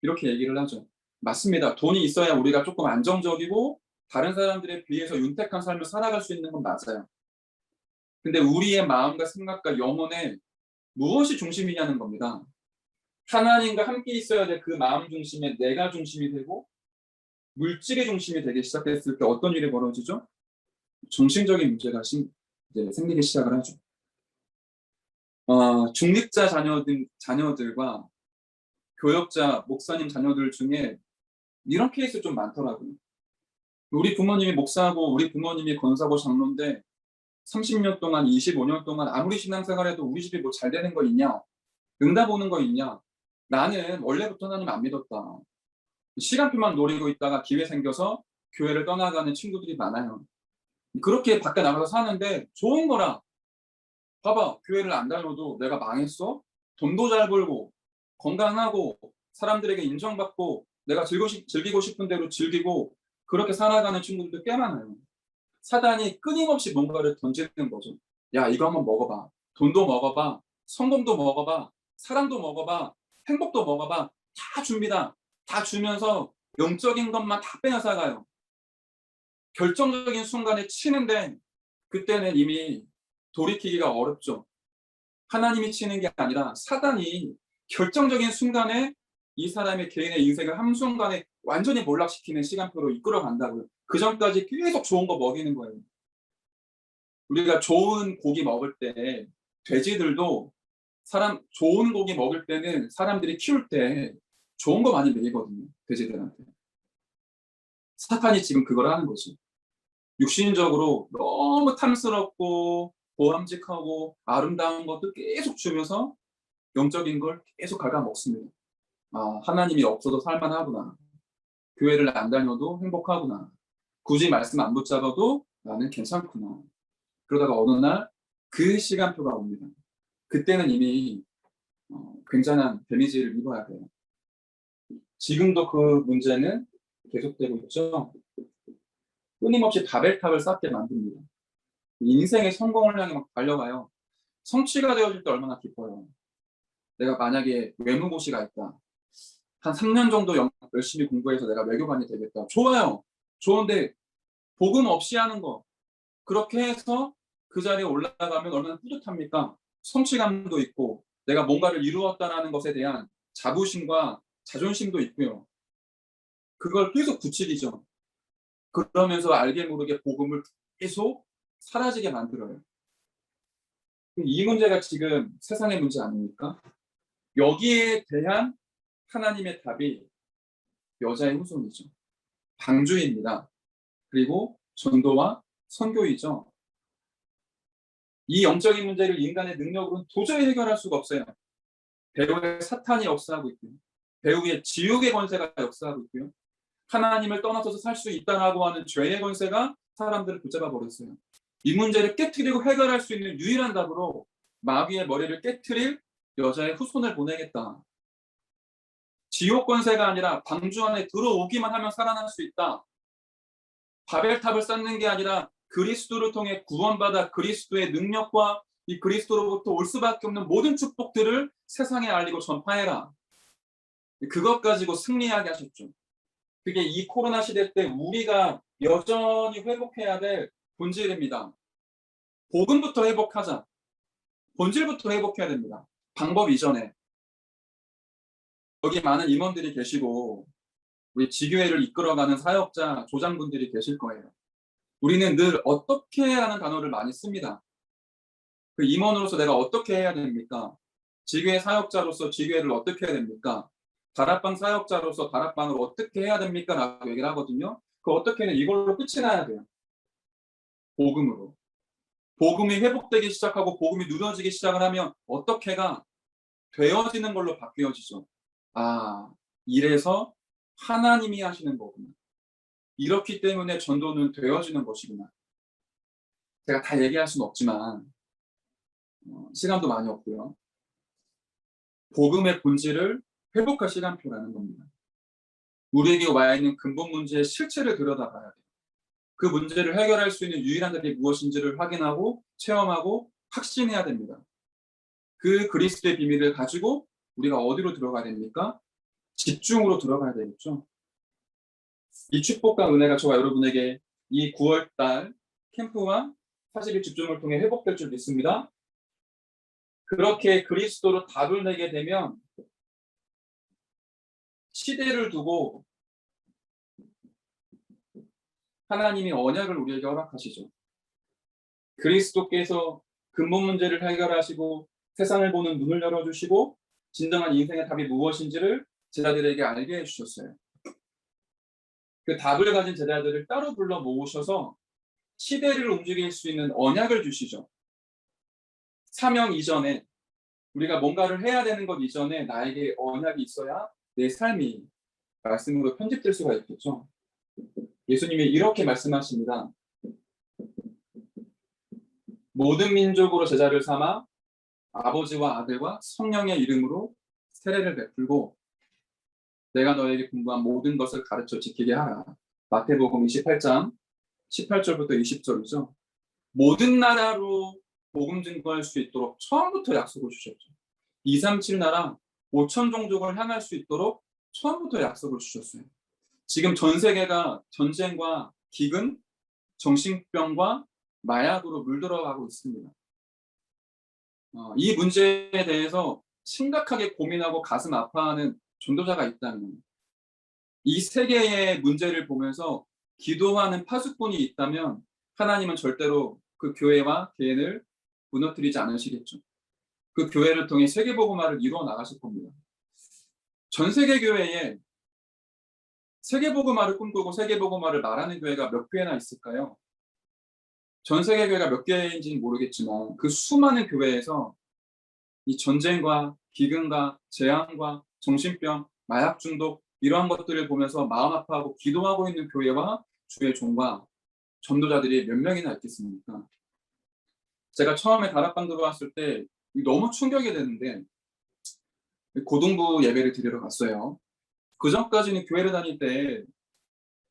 이렇게 얘기를 하죠. 맞습니다. 돈이 있어야 우리가 조금 안정적이고 다른 사람들에 비해서 윤택한 삶을 살아갈 수 있는 건 맞아요. 근데 우리의 마음과 생각과 영혼에 무엇이 중심이냐는 겁니다. 하나님과 함께 있어야 될 그 마음 중심에 내가 중심이 되고 물질의 중심이 되기 시작했을 때 어떤 일이 벌어지죠? 정신적인 문제가 이제 생기기 시작을 하죠. 중직자 자녀들과 교역자, 목사님 자녀들 중에 이런 케이스 좀 많더라고요. 우리 부모님이 목사하고 우리 부모님이 권사고 장로인데 30년 동안, 25년 동안 아무리 신앙생활해도 우리 집이 뭐 잘 되는 거 있냐? 응답 오는 거 있냐? 나는 원래부터 하나님 안 믿었다. 시간표만 노리고 있다가 기회 생겨서 교회를 떠나가는 친구들이 많아요. 그렇게 밖에 나가서 사는데 좋은 거라. 봐봐, 교회를 안 다녀도 내가 망했어? 돈도 잘 벌고 건강하고 사람들에게 인정받고 내가 즐기고 싶은 대로 즐기고 그렇게 살아가는 친구들도 꽤 많아요. 사단이 끊임없이 뭔가를 던지는 거죠. 야, 이거 한번 먹어봐. 돈도 먹어봐. 성공도 먹어봐. 사랑도 먹어봐. 행복도 먹어봐. 다 줍니다. 다 주면서 영적인 것만 다 빼앗아가요. 결정적인 순간에 치는데 그때는 이미 돌이키기가 어렵죠. 하나님이 치는 게 아니라 사단이 결정적인 순간에 이 사람의 개인의 인생을 한순간에 완전히 몰락시키는 시간표로 이끌어 간다고요. 그 전까지 계속 좋은 거 먹이는 거예요. 우리가 좋은 고기 먹을 때 돼지들도 좋은 고기 먹을 때는 사람들이 키울 때 좋은 거 많이 먹이거든요. 돼지들한테. 사탄이 지금 그걸 하는 거지. 육신적으로 너무 탐스럽고 보암직하고 아름다운 것도 계속 주면서 영적인 걸 계속 갉아먹습니다. 아, 하나님이 없어도 살만하구나. 교회를 안 다녀도 행복하구나. 굳이 말씀 안 붙잡아도 나는 괜찮구나. 그러다가 어느 날 그 시간표가 옵니다. 그때는 이미 굉장한 데미지를 입어야 돼요. 지금도 그 문제는 계속되고 있죠. 끊임없이 바벨탑을 쌓게 만듭니다. 인생의 성공을 향해 막 달려가요. 성취가 되어질 때 얼마나 기뻐요. 내가 만약에 외무고시가 있다. 한 3년 정도 열심히 공부해서 내가 외교관이 되겠다. 좋아요. 좋은데 복음 없이 하는 거. 그렇게 해서 그 자리에 올라가면 얼마나 뿌듯합니까? 성취감도 있고 내가 뭔가를 이루었다는 것에 대한 자부심과 자존심도 있고요. 그걸 계속 부추기죠. 그러면서 알게 모르게 복음을 계속 사라지게 만들어요. 이 문제가 지금 세상의 문제 아닙니까? 여기에 대한 하나님의 답이 여자의 후손이죠. 방주입니다. 그리고 전도와 선교이죠. 이 영적인 문제를 인간의 능력으로는 도저히 해결할 수가 없어요. 배후에 사탄이 역사하고 있고요. 배후에 지옥의 권세가 역사하고 있고요. 하나님을 떠나서서 살 수 있다라고 하는 죄의 권세가 사람들을 붙잡아 버렸어요. 이 문제를 깨트리고 해결할 수 있는 유일한 답으로 마귀의 머리를 깨트릴 여자의 후손을 보내겠다. 지옥 권세가 아니라 방주 안에 들어오기만 하면 살아날 수 있다. 바벨탑을 쌓는 게 아니라 그리스도를 통해 구원받아 그리스도의 능력과 이 그리스도로부터 올 수밖에 없는 모든 축복들을 세상에 알리고 전파해라. 그것 가지고 승리하게 하셨죠. 그게 이 코로나 시대 때 우리가 여전히 회복해야 될 본질입니다. 복음부터 회복하자. 본질부터 회복해야 됩니다. 방법 이전에. 여기 많은 임원들이 계시고 우리 지교회를 이끌어가는 사역자, 조장분들이 계실 거예요. 우리는 늘 어떻게 라는 단어를 많이 씁니다. 그 임원으로서 내가 어떻게 해야 됩니까? 지교회 사역자로서 지교회를 어떻게 해야 됩니까? 다락방 사역자로서 다락방을 어떻게 해야 됩니까? 라고 얘기를 하거든요. 그 어떻게는 이걸로 끝이 나야 돼요. 복음으로. 복음이 회복되기 시작하고 복음이 누려지기 시작을 하면 어떻게가 되어지는 걸로 바뀌어지죠. 아, 이래서 하나님이 하시는 거구나. 이렇기 때문에 전도는 되어지는 것이구나. 제가 다 얘기할 수는 없지만 시간도 많이 없고요. 복음의 본질을 회복할 시간표라는 겁니다. 우리에게 와 있는 근본 문제의 실체를 들여다봐야 돼요. 그 문제를 해결할 수 있는 유일한 답이 무엇인지를 확인하고 체험하고 확신해야 됩니다. 그 그리스도의 비밀을 가지고 우리가 어디로 들어가야 됩니까? 집중으로 들어가야 되겠죠. 이 축복과 은혜가 저와 여러분에게 이 9월달 캠프와 40일 집중을 통해 회복될 줄 믿습니다. 그렇게 그리스도로 답을 내게 되면 시대를 두고 하나님이 언약을 우리에게 허락하시죠. 그리스도께서 근본 문제를 해결하시고 세상을 보는 눈을 열어주시고 진정한 인생의 답이 무엇인지를 제자들에게 알게 해주셨어요. 그 답을 가진 제자들을 따로 불러 모으셔서 시대를 움직일 수 있는 언약을 주시죠. 사명 이전에 우리가 뭔가를 해야 되는 것 이전에 나에게 언약이 있어야 내 삶이 말씀으로 편집될 수가 있겠죠. 예수님이 이렇게 말씀하십니다. 모든 민족으로 제자를 삼아 아버지와 아들과 성령의 이름으로 세례를 베풀고 내가 너에게 분부한 모든 것을 가르쳐 지키게 하라. 마태복음 28장 18절부터 20절이죠. 모든 나라로 복음 증거할 수 있도록 처음부터 약속을 주셨죠. 237 나라 5천 종족을 향할 수 있도록 처음부터 약속을 주셨어요. 지금 전 세계가 전쟁과 기근, 정신병과 마약으로 물들어가고 있습니다. 이 문제에 대해서 심각하게 고민하고 가슴 아파하는 전도자가 있다면 이 세계의 문제를 보면서 기도하는 파수꾼이 있다면 하나님은 절대로 그 교회와 개인을 무너뜨리지 않으시겠죠. 그 교회를 통해 세계복음화를 이루어 나가실 겁니다. 전 세계 교회에 세계복음화를 꿈꾸고 세계복음화를 말하는 교회가 몇 개나 있을까요? 전 세계 교회가 몇 개인지는 모르겠지만 그 수많은 교회에서 이 전쟁과 기근과 재앙과 정신병, 마약 중독 이러한 것들을 보면서 마음 아파하고 기도하고 있는 교회와 주의 종과 전도자들이 몇 명이나 있겠습니까? 제가 처음에 다락방 들어왔을 때 너무 충격이 됐는데 고등부 예배를 드리러 갔어요. 그 전까지는 교회를 다닐 때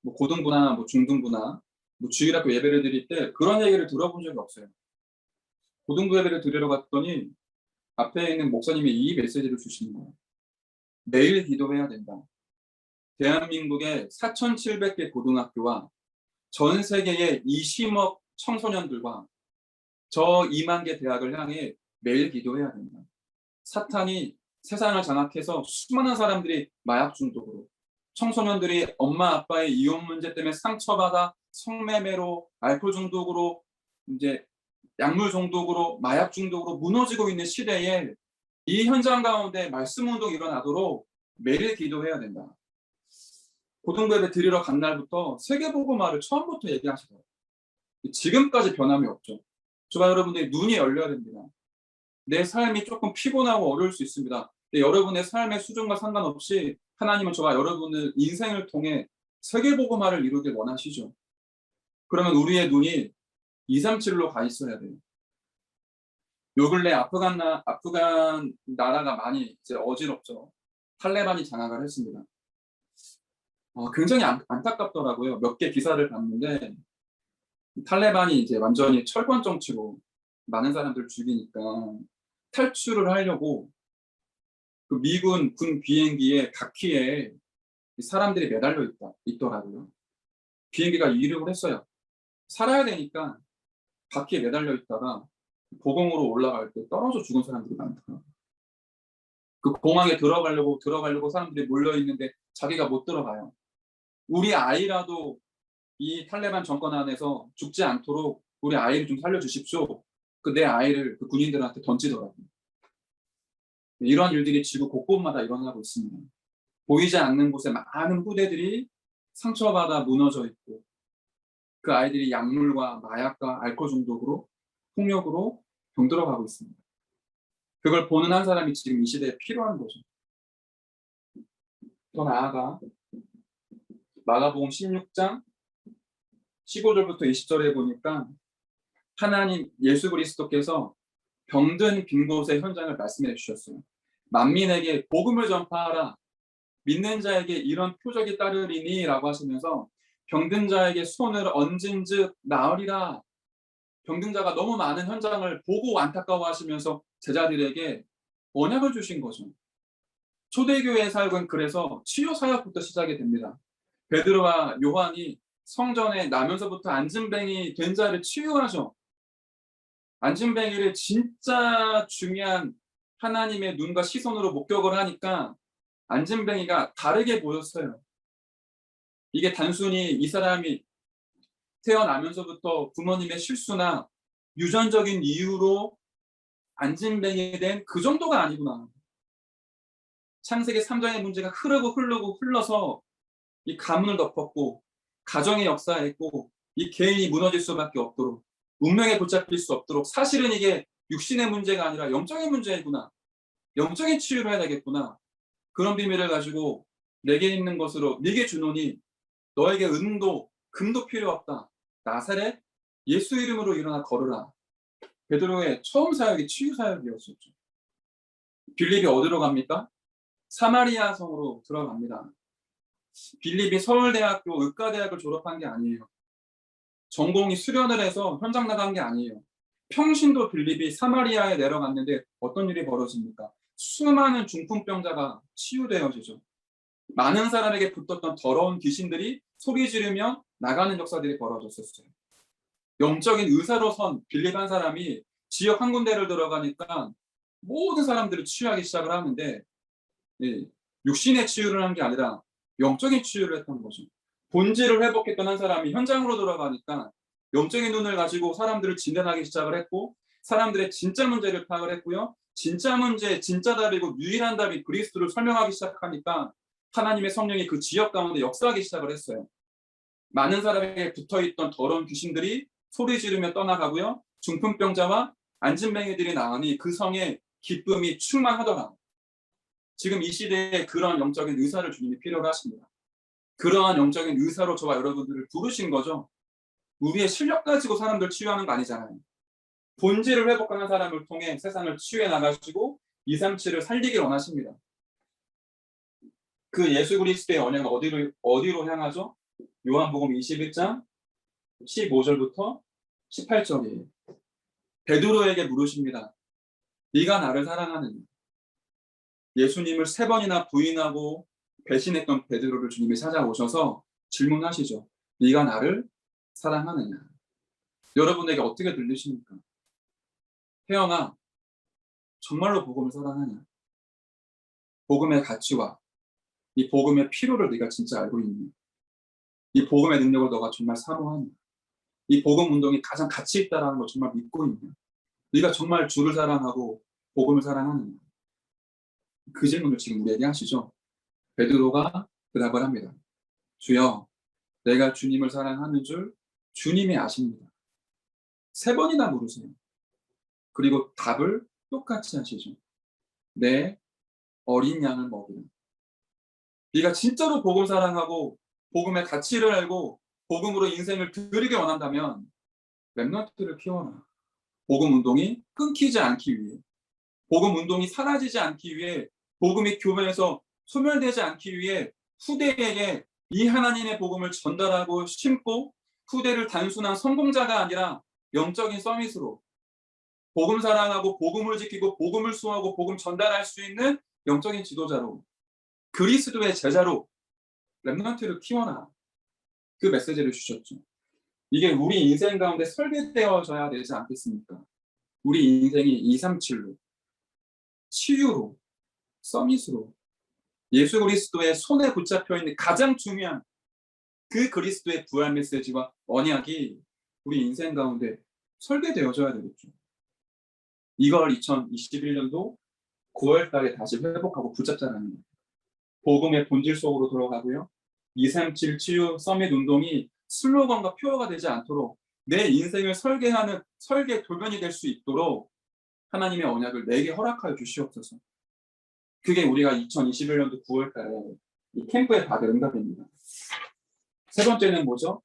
뭐 고등부나 뭐 중등부나 뭐 주일학교 예배를 드릴 때 그런 얘기를 들어본 적이 없어요. 고등부 예배를 드리러 갔더니 앞에 있는 목사님이 이 메시지를 주시는 거예요. 매일 기도해야 된다. 대한민국의 4,700개 고등학교와 전 세계의 20억 청소년들과 저 2만 개 대학을 향해 매일 기도해야 된다. 사탄이 세상을 장악해서 수많은 사람들이 마약 중독으로, 청소년들이 엄마 아빠의 이혼 문제 때문에 상처받아 성매매로, 알코올 중독으로, 이제 약물 중독으로, 마약 중독으로 무너지고 있는 시대에 이 현장 가운데 말씀 운동이 일어나도록 매일 기도해야 된다. 고등부 예배 드리러 간 날부터 세계복음화를 처음부터 얘기하시더라고요. 지금까지 변함이 없죠. 저와 여러분들이 눈이 열려야 됩니다. 내 삶이 조금 피곤하고 어려울 수 있습니다. 근데 여러분의 삶의 수준과 상관없이 하나님은 저와 여러분의 인생을 통해 세계복음화를 이루길 원하시죠. 그러면 우리의 눈이 237로 가 있어야 돼요. 요 근래 아프간 나라가 많이 이제 어지럽죠. 탈레반이 장악을 했습니다. 굉장히 안타깝더라고요. 몇 개 기사를 봤는데 탈레반이 이제 완전히 철권 정치로 많은 사람들을 죽이니까 탈출을 하려고 그 미군 군 비행기의 바퀴에 사람들이 매달려 있더라고요. 비행기가 이륙을 했어요. 살아야 되니까 바퀴에 매달려 있다가 보공으로 올라갈 때 떨어져 죽은 사람들이 많더라고요. 그 공항에 들어가려고 사람들이 몰려 있는데 자기가 못 들어가요. 우리 아이라도 이 탈레반 정권 안에서 죽지 않도록 우리 아이를 좀 살려주십시오. 그 내 아이를 그 군인들한테 던지더라고요. 이런 일들이 지구 곳곳마다 일어나고 있습니다. 보이지 않는 곳에 많은 후대들이 상처받아 무너져 있고 그 아이들이 약물과 마약과 알코올 중독으로 폭력으로 병들어가고 있습니다. 그걸 보는 한 사람이 지금 이 시대에 필요한 거죠. 더 나아가 마가복음 16장 15절부터 20절에 보니까 하나님 예수 그리스도께서 병든 빈 곳의 현장을 말씀해 주셨어요. 만민에게 복음을 전파하라. 믿는 자에게 이런 표적이 따르리니 라고 하시면서 병든 자에게 손을 얹은즉 나으리라. 병든 자가 너무 많은 현장을 보고 안타까워하시면서 제자들에게 언약을 주신 거죠. 초대교회 사역은 그래서 치유 사역부터 시작이 됩니다. 베드로와 요한이 성전에 나면서부터 안진뱅이 된 자를 치유하죠. 안진뱅이를 진짜 중요한 하나님의 눈과 시선으로 목격을 하니까 안진뱅이가 다르게 보였어요. 이게 단순히 이 사람이 태어나면서부터 부모님의 실수나 유전적인 이유로 안진뱅이 된 그 정도가 아니구나. 창세기 3장의 문제가 흘러서 이 가문을 덮었고 가정의 역사했고 이 개인이 무너질 수밖에 없도록 운명에 붙잡힐 수 없도록 사실은 이게 육신의 문제가 아니라 영적인 문제이구나. 영적인 치유를 해야 되겠구나. 그런 비밀을 가지고 내게 있는 것으로 네게 주노니 너에게 은도 금도 필요 없다. 나사렛 예수 이름으로 일어나 걸으라. 베드로의 처음 사역이 치유 사역이었었죠. 빌립이 어디로 갑니까? 사마리아 성으로 들어갑니다. 빌립이 서울대학교 의과대학을 졸업한 게 아니에요. 전공이 수련을 해서 현장 나간 게 아니에요. 평신도 빌립이 사마리아에 내려갔는데 어떤 일이 벌어집니까? 수많은 중풍병자가 치유되어지죠. 많은 사람에게 붙었던 더러운 귀신들이 소리 지르며 나가는 역사들이 벌어졌었어요. 영적인 의사로 선 빌립 한 사람이 지역 한 군데를 들어가니까 모든 사람들을 치유하기 시작을 하는데 육신의 치유를 한 게 아니라 영적인 치유를 했던 거죠. 본질을 회복했던 한 사람이 현장으로 들어가니까 영적인 눈을 가지고 사람들을 진단하기 시작을 했고 사람들의 진짜 문제를 파악을 했고요. 진짜 문제, 진짜 답이고 유일한 답이 그리스도를 설명하기 시작하니까 하나님의 성령이 그 지역 가운데 역사하기 시작을 했어요. 많은 사람에게 붙어있던 더러운 귀신들이 소리 지르며 떠나가고요. 중풍병자와 안진뱅이들이 나오니 그 성에 기쁨이 충만하더라. 지금 이 시대에 그런 영적인 의사를 주님이 필요로 하십니다. 그러한 영적인 의사로 저와 여러분들을 부르신 거죠. 우리의 실력 가지고 사람들 치유하는 거 아니잖아요. 본질을 회복하는 사람을 통해 세상을 치유해 나가시고 237을 살리길 원하십니다. 그 예수 그리스도의 언약은 어디로 향하죠? 요한복음 21장 15절부터 18절이에요. 베드로에게 물으십니다. 네가 나를 사랑하느냐? 예수님을 3번이나 부인하고 배신했던 베드로를 주님이 찾아오셔서 질문하시죠. 네가 나를 사랑하느냐? 여러분에게 어떻게 들리십니까? 혜영아, 정말로 복음을 사랑하냐? 복음의 가치와 이 복음의 필요를 네가 진짜 알고 있냐? 이 복음의 능력을 너가 정말 사모하냐? 이 복음 운동이 가장 가치 있다는 걸 정말 믿고 있냐? 네가 정말 주를 사랑하고 복음을 사랑하느냐? 그 질문을 지금 우리에게 하시죠. 베드로가 대답을 합니다. 주여, 내가 주님을 사랑하는 줄 주님이 아십니다. 3번이나 물으세요. 그리고 답을 똑같이 하시죠. 내 어린 양을 먹이라. 네가 진짜로 복음 사랑하고 복음의 가치를 알고 복음으로 인생을 드리게 원한다면 렘넌트를 키워라. 복음 운동이 끊기지 않기 위해, 복음 운동이 사라지지 않기 위해 복음이 교회에서 소멸되지 않기 위해 후대에게 이 하나님의 복음을 전달하고 심고 후대를 단순한 성공자가 아니라 영적인 서밋으로 복음 사랑하고 복음을 지키고 복음을 수호하고 복음 전달할 수 있는 영적인 지도자로 그리스도의 제자로 렘넌트를 키워라. 그 메시지를 주셨죠. 이게 우리 인생 가운데 설계되어져야 되지 않겠습니까? 우리 인생이 237로 치유로 서밋으로 예수 그리스도의 손에 붙잡혀 있는 가장 중요한 그 그리스도의 부활 메시지와 언약이 우리 인생 가운데 설계되어져야 되겠죠. 이걸 2021년도 9월 달에 다시 회복하고 붙잡자라는 거예요. 복음의 본질 속으로 들어가고요. 237 치유 서밋 운동이 슬로건과 표어가 되지 않도록 내 인생을 설계하는 설계 돌변이 될 수 있도록 하나님의 언약을 내게 허락하여 주시옵소서. 그게 우리가 2021년도 9월 달에 이 캠프에 받을 응답입니다. 세 번째는 뭐죠?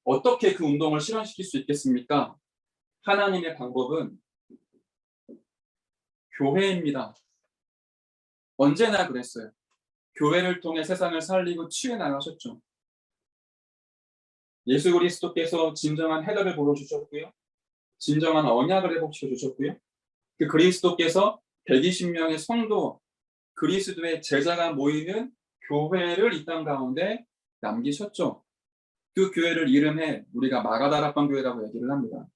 어떻게 그 운동을 실현시킬 수 있겠습니까? 하나님의 방법은 교회입니다. 언제나 그랬어요. 교회를 통해 세상을 살리고 치유해 나가셨죠. 예수 그리스도께서 진정한 해답을 보여주셨고요. 진정한 언약을 회복시켜 주셨고요. 그 그리스도께서 120명의 성도, 그리스도의 제자가 모이는 교회를 이 땅 가운데 남기셨죠. 그 교회를 이름해 우리가 마가다락방 교회라고 얘기를 합니다.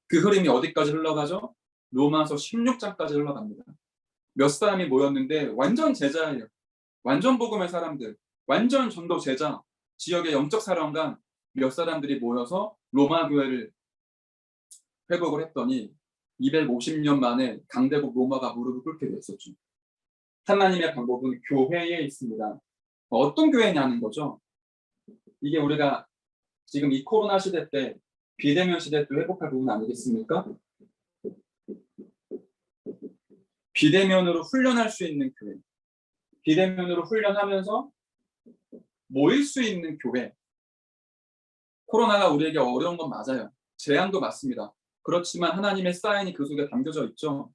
그 흐름이 어디까지 흘러가죠? 로마서 16장까지 흘러갑니다. 몇 사람이 모였는데 완전 제자예요. 완전 복음의 사람들, 완전 전도 제자, 지역의 영적 사령관 몇 사람들이 모여서 로마 교회를 회복을 했더니 250년 만에 강대국 로마가 무릎을 꿇게 됐었죠. 하나님의 방법은 교회에 있습니다. 어떤 교회냐는 거죠. 이게 우리가 지금 이 코로나 시대 때 비대면 시대 때 회복할 부분 아니겠습니까? 비대면으로 훈련할 수 있는 교회, 비대면으로 훈련하면서 모일 수 있는 교회. 코로나가 우리에게 어려운 건 맞아요. 재앙도 맞습니다. 그렇지만 하나님의 사인이 그 속에 담겨져 있죠.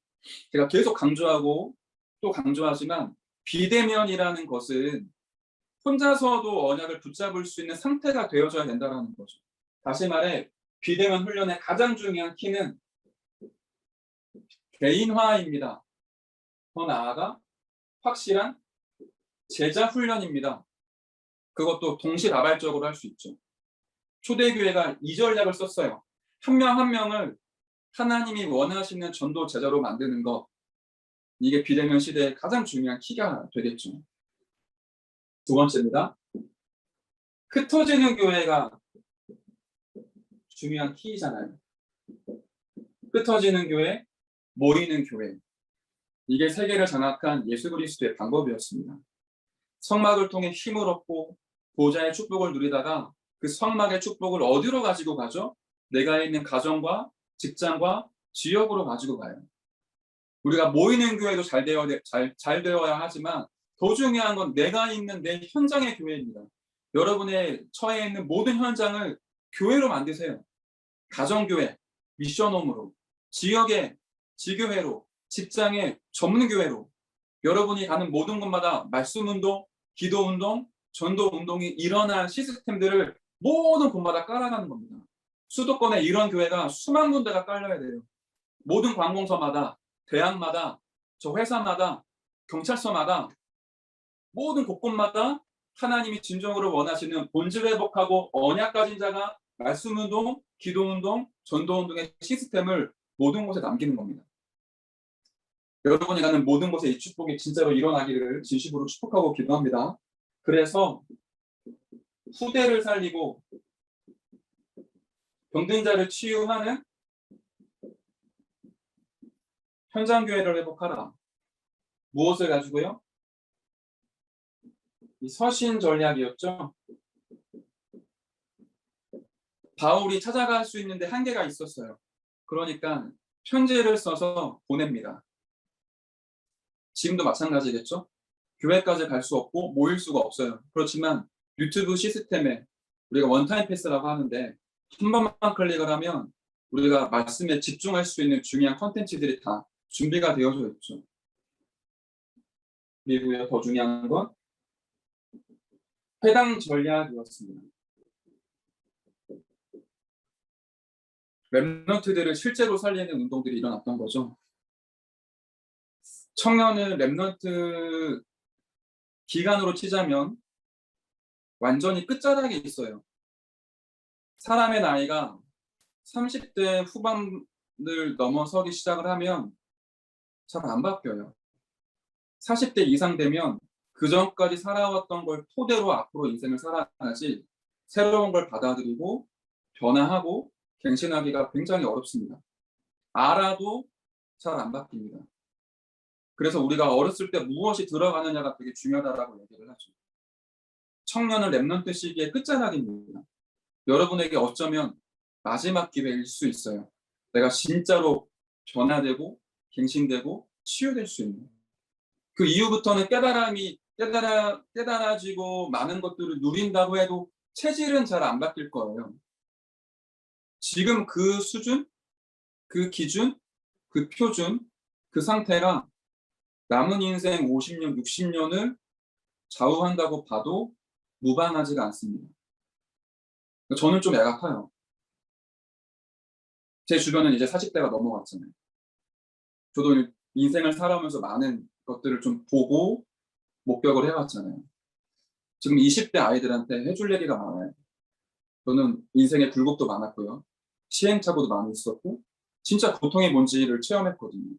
제가 계속 강조하고 또 강조하지만 비대면이라는 것은 혼자서도 언약을 붙잡을 수 있는 상태가 되어져야 된다는 거죠. 다시 말해 비대면 훈련의 가장 중요한 키는 개인화입니다. 더 나아가 확실한 제자 훈련입니다. 그것도 동시다발적으로 할 수 있죠. 초대교회가 이 전략을 썼어요. 한 명 한 명을 하나님이 원하시는 전도 제자로 만드는 것. 이게 비대면 시대의 가장 중요한 키가 되겠죠. 두 번째입니다. 흩어지는 교회가 중요한 키잖아요. 흩어지는 교회, 모이는 교회. 이게 세계를 장악한 예수 그리스도의 방법이었습니다. 성막을 통해 힘을 얻고 보좌의 축복을 누리다가 그 성막의 축복을 어디로 가지고 가죠? 내가 있는 가정과 직장과 지역으로 가지고 가요. 우리가 모이는 교회도 잘 되어야 하지만 더 중요한 건 내가 있는 내 현장의 교회입니다. 여러분의 처해 있는 모든 현장을 교회로 만드세요. 가정교회, 미션홈으로, 지역의 지교회로, 직장의 전문교회로 여러분이 가는 모든 곳마다 말씀운동, 기도운동, 전도운동이 일어날 시스템들을 모든 곳마다 깔아가는 겁니다. 수도권에 이런 교회가 수만 군데가 깔려야 돼요. 모든 관공서마다, 대학마다, 저 회사마다, 경찰서마다 모든 곳곳마다 하나님이 진정으로 원하시는 본질 회복하고 언약 가진 자가 말씀운동, 기도운동, 전도운동의 시스템을 모든 곳에 남기는 겁니다. 여러분이 가는 모든 곳에 이 축복이 진짜로 일어나기를 진심으로 축복하고 기도합니다. 그래서 후대를 살리고 병든 자를 치유하는 현장교회를 회복하라. 무엇을 가지고요? 이 서신 전략이었죠. 바울이 찾아갈 수 있는데 한계가 있었어요. 그러니까 편지를 써서 보냅니다. 지금도 마찬가지겠죠. 교회까지 갈 수 없고 모일 수가 없어요. 그렇지만 유튜브 시스템에 우리가 원타임 패스라고 하는데 한 번만 클릭을 하면 우리가 말씀에 집중할 수 있는 중요한 컨텐츠들이 다 준비가 되어져 있죠. 그리고요, 더 중요한 건 해당 전략이었습니다. 랩런트들을 실제로 살리는 운동들이 일어났던 거죠. 청년은 랩런트 기간으로 치자면 완전히 끝자락에 있어요. 사람의 나이가 30대 후반을 넘어서기 시작을 하면 잘 안 바뀌어요. 40대 이상 되면 그 전까지 살아왔던 걸 토대로 앞으로 인생을 살아가지 새로운 걸 받아들이고 변화하고 갱신하기가 굉장히 어렵습니다. 알아도 잘 안 바뀝니다. 그래서 우리가 어렸을 때 무엇이 들어가느냐가 되게 중요하다고 얘기를 하죠. 청년은 랩런트 시기의 끝자락입니다. 여러분에게 어쩌면 마지막 기회일 수 있어요. 내가 진짜로 변화되고 갱신되고 치유될 수 있는. 그 이후부터는 깨달아지고 많은 것들을 누린다고 해도 체질은 잘 안 바뀔 거예요. 지금 그 수준, 그 기준, 그 표준, 그 상태가 남은 인생 50년, 60년을 좌우한다고 봐도 무방하지가 않습니다. 저는 좀 애가 타요. 제 주변은 이제 40대가 넘어갔잖아요. 저도 인생을 살아오면서 많은 것들을 좀 보고 목격을 해왔잖아요. 지금 20대 아이들한테 해줄 얘기가 많아요. 저는 인생의 굴곡도 많았고요. 시행착오도 많이 있었고 진짜 고통이 뭔지를 체험했거든요.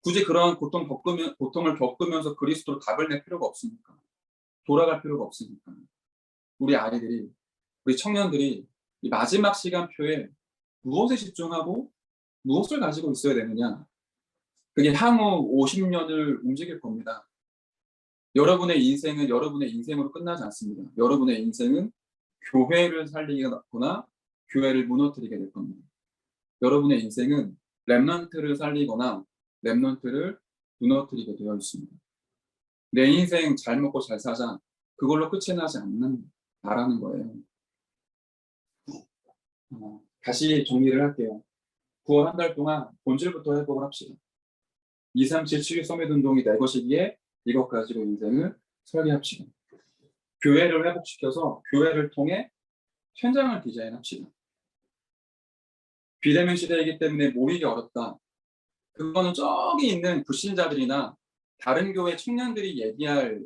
굳이 그런 고통을 겪으면서 그리스도로 답을 낼 필요가 없으니까. 돌아갈 필요가 없으니까. 우리 아이들이, 우리 청년들이 이 마지막 시간표에 무엇에 집중하고 무엇을 가지고 있어야 되느냐. 그게 향후 50년을 움직일 겁니다. 여러분의 인생은 여러분의 인생으로 끝나지 않습니다. 여러분의 인생은 교회를 살리거나 교회를 무너뜨리게 될 겁니다. 여러분의 인생은 랩런트를 살리거나 랩런트를 무너뜨리게 되어 있습니다. 내 인생 잘 먹고 잘 사자, 그걸로 끝이 나지 않는다라는 거예요. 다시 정리를 할게요. 9월 한 달 동안 본질부터 회복을 합시다. 237 서밋 운동이 내 것이기에 이것 가지고 인생을 설계합시다. 교회를 회복시켜서 교회를 통해 현장을 디자인합시다. 비대면 시대이기 때문에 모이기 어렵다. 그거는 저기 있는 불신자들이나 다른 교회 청년들이 얘기할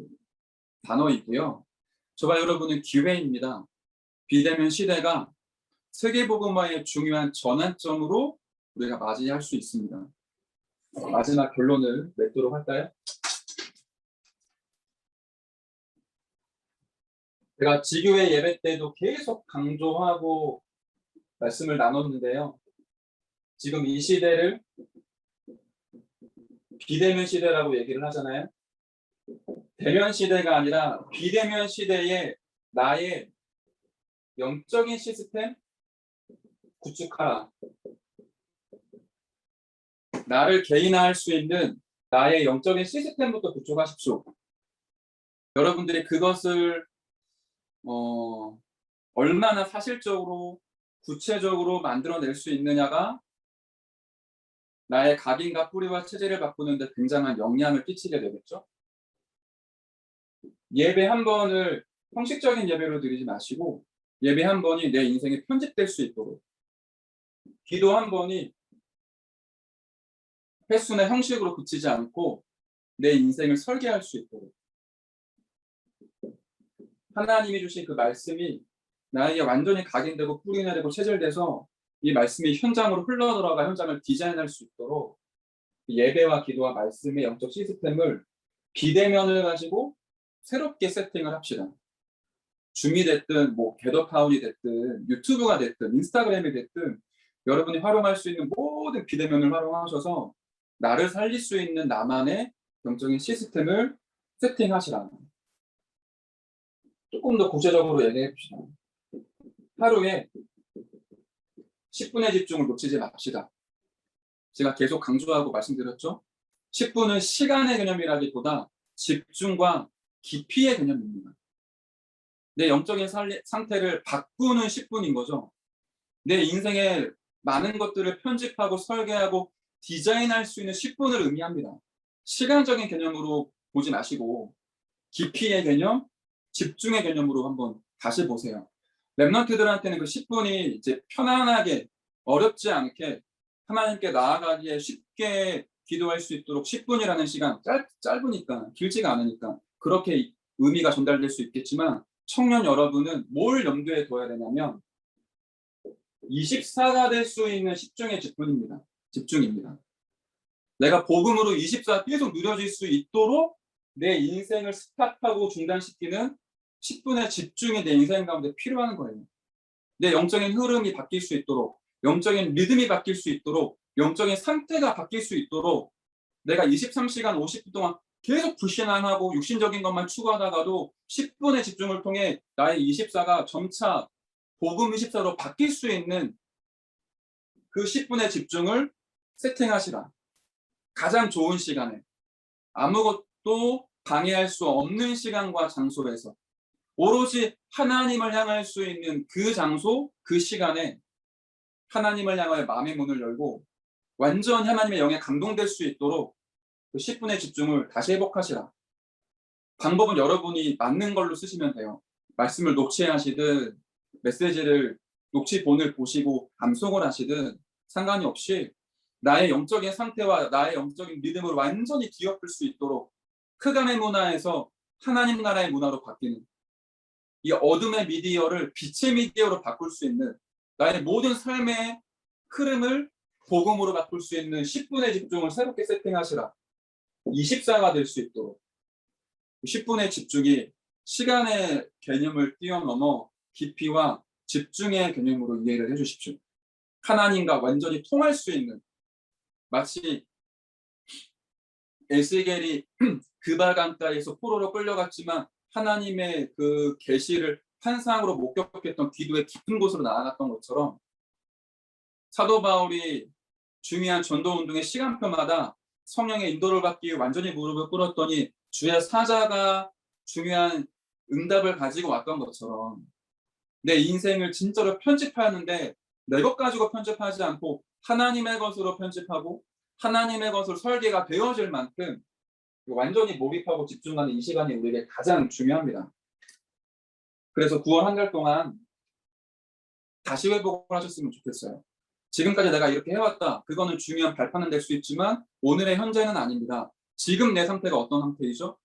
단어이고요. 저와 여러분은 기회입니다. 비대면 시대가 세계복음화의 중요한 전환점으로 우리가 맞이할 수 있습니다. 마지막 결론을 맺도록 할까요? 제가 지교회 예배 때도 계속 강조하고 말씀을 나눴는데요. 지금 이 시대를 비대면 시대라고 얘기를 하잖아요. 대면 시대가 아니라 비대면 시대에 나의 영적인 시스템 구축하라. 나를 개인화할 수 있는 나의 영적인 시스템부터 구축하십시오. 여러분들이 그것을 얼마나 사실적으로 구체적으로 만들어낼 수 있느냐가 나의 각인과 뿌리와 체질을 바꾸는 데 굉장한 영향을 끼치게 되겠죠. 예배 한 번을 형식적인 예배로 드리지 마시고 예배 한 번이 내 인생에 편집될 수 있도록, 기도 한 번이 횟수나 형식으로 그치지 않고 내 인생을 설계할 수 있도록, 하나님이 주신 그 말씀이 나에게 완전히 각인되고 뿌리내리고 체질돼서 이 말씀이 현장으로 흘러들어가 현장을 디자인할 수 있도록 예배와 기도와 말씀의 영적 시스템을 비대면을 가지고 새롭게 세팅을 합시다. 줌이 됐든 겟업타운이 됐든 유튜브가 됐든 인스타그램이 됐든 여러분이 활용할 수 있는 모든 비대면을 활용하셔서 나를 살릴 수 있는 나만의 영적인 시스템을 세팅하시라. 조금 더 구체적으로 얘기해 봅시다. 하루에 10분의 집중을 놓치지 맙시다. 제가 계속 강조하고 말씀드렸죠. 10분은 시간의 개념이라기보다 집중과 깊이의 개념입니다. 내 영적인 상태를 바꾸는 10분인 거죠. 내 인생의 많은 것들을 편집하고 설계하고 디자인할 수 있는 10분을 의미합니다. 시간적인 개념으로 보지 마시고 깊이의 개념, 집중의 개념으로 한번 다시 보세요. 렘넌트들한테는 그 10분이 이제 편안하게 어렵지 않게 하나님께 나아가기에 쉽게 기도할 수 있도록 10분이라는 시간 짧으니까 길지가 않으니까 그렇게 의미가 전달될 수 있겠지만 청년 여러분은 뭘 염두에 둬야 되냐면 24가 될 수 있는 10중의 집중입니다. 내가 복음으로 24가 계속 누려질 수 있도록 내 인생을 스탑하고 중단시키는 10분의 집중이 내 인생 가운데 필요한 거예요. 내 영적인 흐름이 바뀔 수 있도록, 영적인 리듬이 바뀔 수 있도록, 영적인 상태가 바뀔 수 있도록 내가 23시간 50분 동안 계속 불신앙하고 육신적인 것만 추구하다가도 10분의 집중을 통해 나의 24가 점차 복음 24로 바뀔 수 있는 그 10분의 집중을 세팅하시라. 가장 좋은 시간에 아무것도 방해할 수 없는 시간과 장소에서 오로지 하나님을 향할 수 있는 그 장소, 그 시간에 하나님을 향하여 마음의 문을 열고 완전히 하나님의 영에 감동될 수 있도록 그 10분의 집중을 다시 회복하시라. 방법은 여러분이 맞는 걸로 쓰시면 돼요. 말씀을 녹취하시든 메시지를 녹취본을 보시고 암송을 하시든 상관이 없이 나의 영적인 상태와 나의 영적인 믿음을 완전히 뒤엎을 수 있도록 흑암의 문화에서 하나님 나라의 문화로 바뀌는 이 어둠의 미디어를 빛의 미디어로 바꿀 수 있는 나의 모든 삶의 흐름을 복음으로 바꿀 수 있는 10분의 집중을 새롭게 세팅하시라. 24가 될 수 있도록 10분의 집중이 시간의 개념을 뛰어넘어 깊이와 집중의 개념으로 이해를 해주십시오. 하나님과 완전히 통할 수 있는 마치 에스겔이 그발강가에서 포로로 끌려갔지만 하나님의 그 계시를 환상으로 목격했던 기도의 깊은 곳으로 나아갔던 것처럼 사도 바울이 중요한 전도운동의 시간표마다 성령의 인도를 받기 위해 완전히 무릎을 꿇었더니 주의 사자가 중요한 응답을 가지고 왔던 것처럼 내 인생을 진짜로 편집하는데 내 것 가지고 편집하지 않고 하나님의 것으로 편집하고 하나님의 것으로 설계가 되어질 만큼 완전히 몰입하고 집중하는 이 시간이 우리에게 가장 중요합니다. 그래서 9월 한 달 동안 다시 회복을 하셨으면 좋겠어요. 지금까지 내가 이렇게 해왔다. 그거는 중요한 발판은 될 수 있지만 오늘의 현재는 아닙니다. 지금 내 상태가 어떤 상태이죠?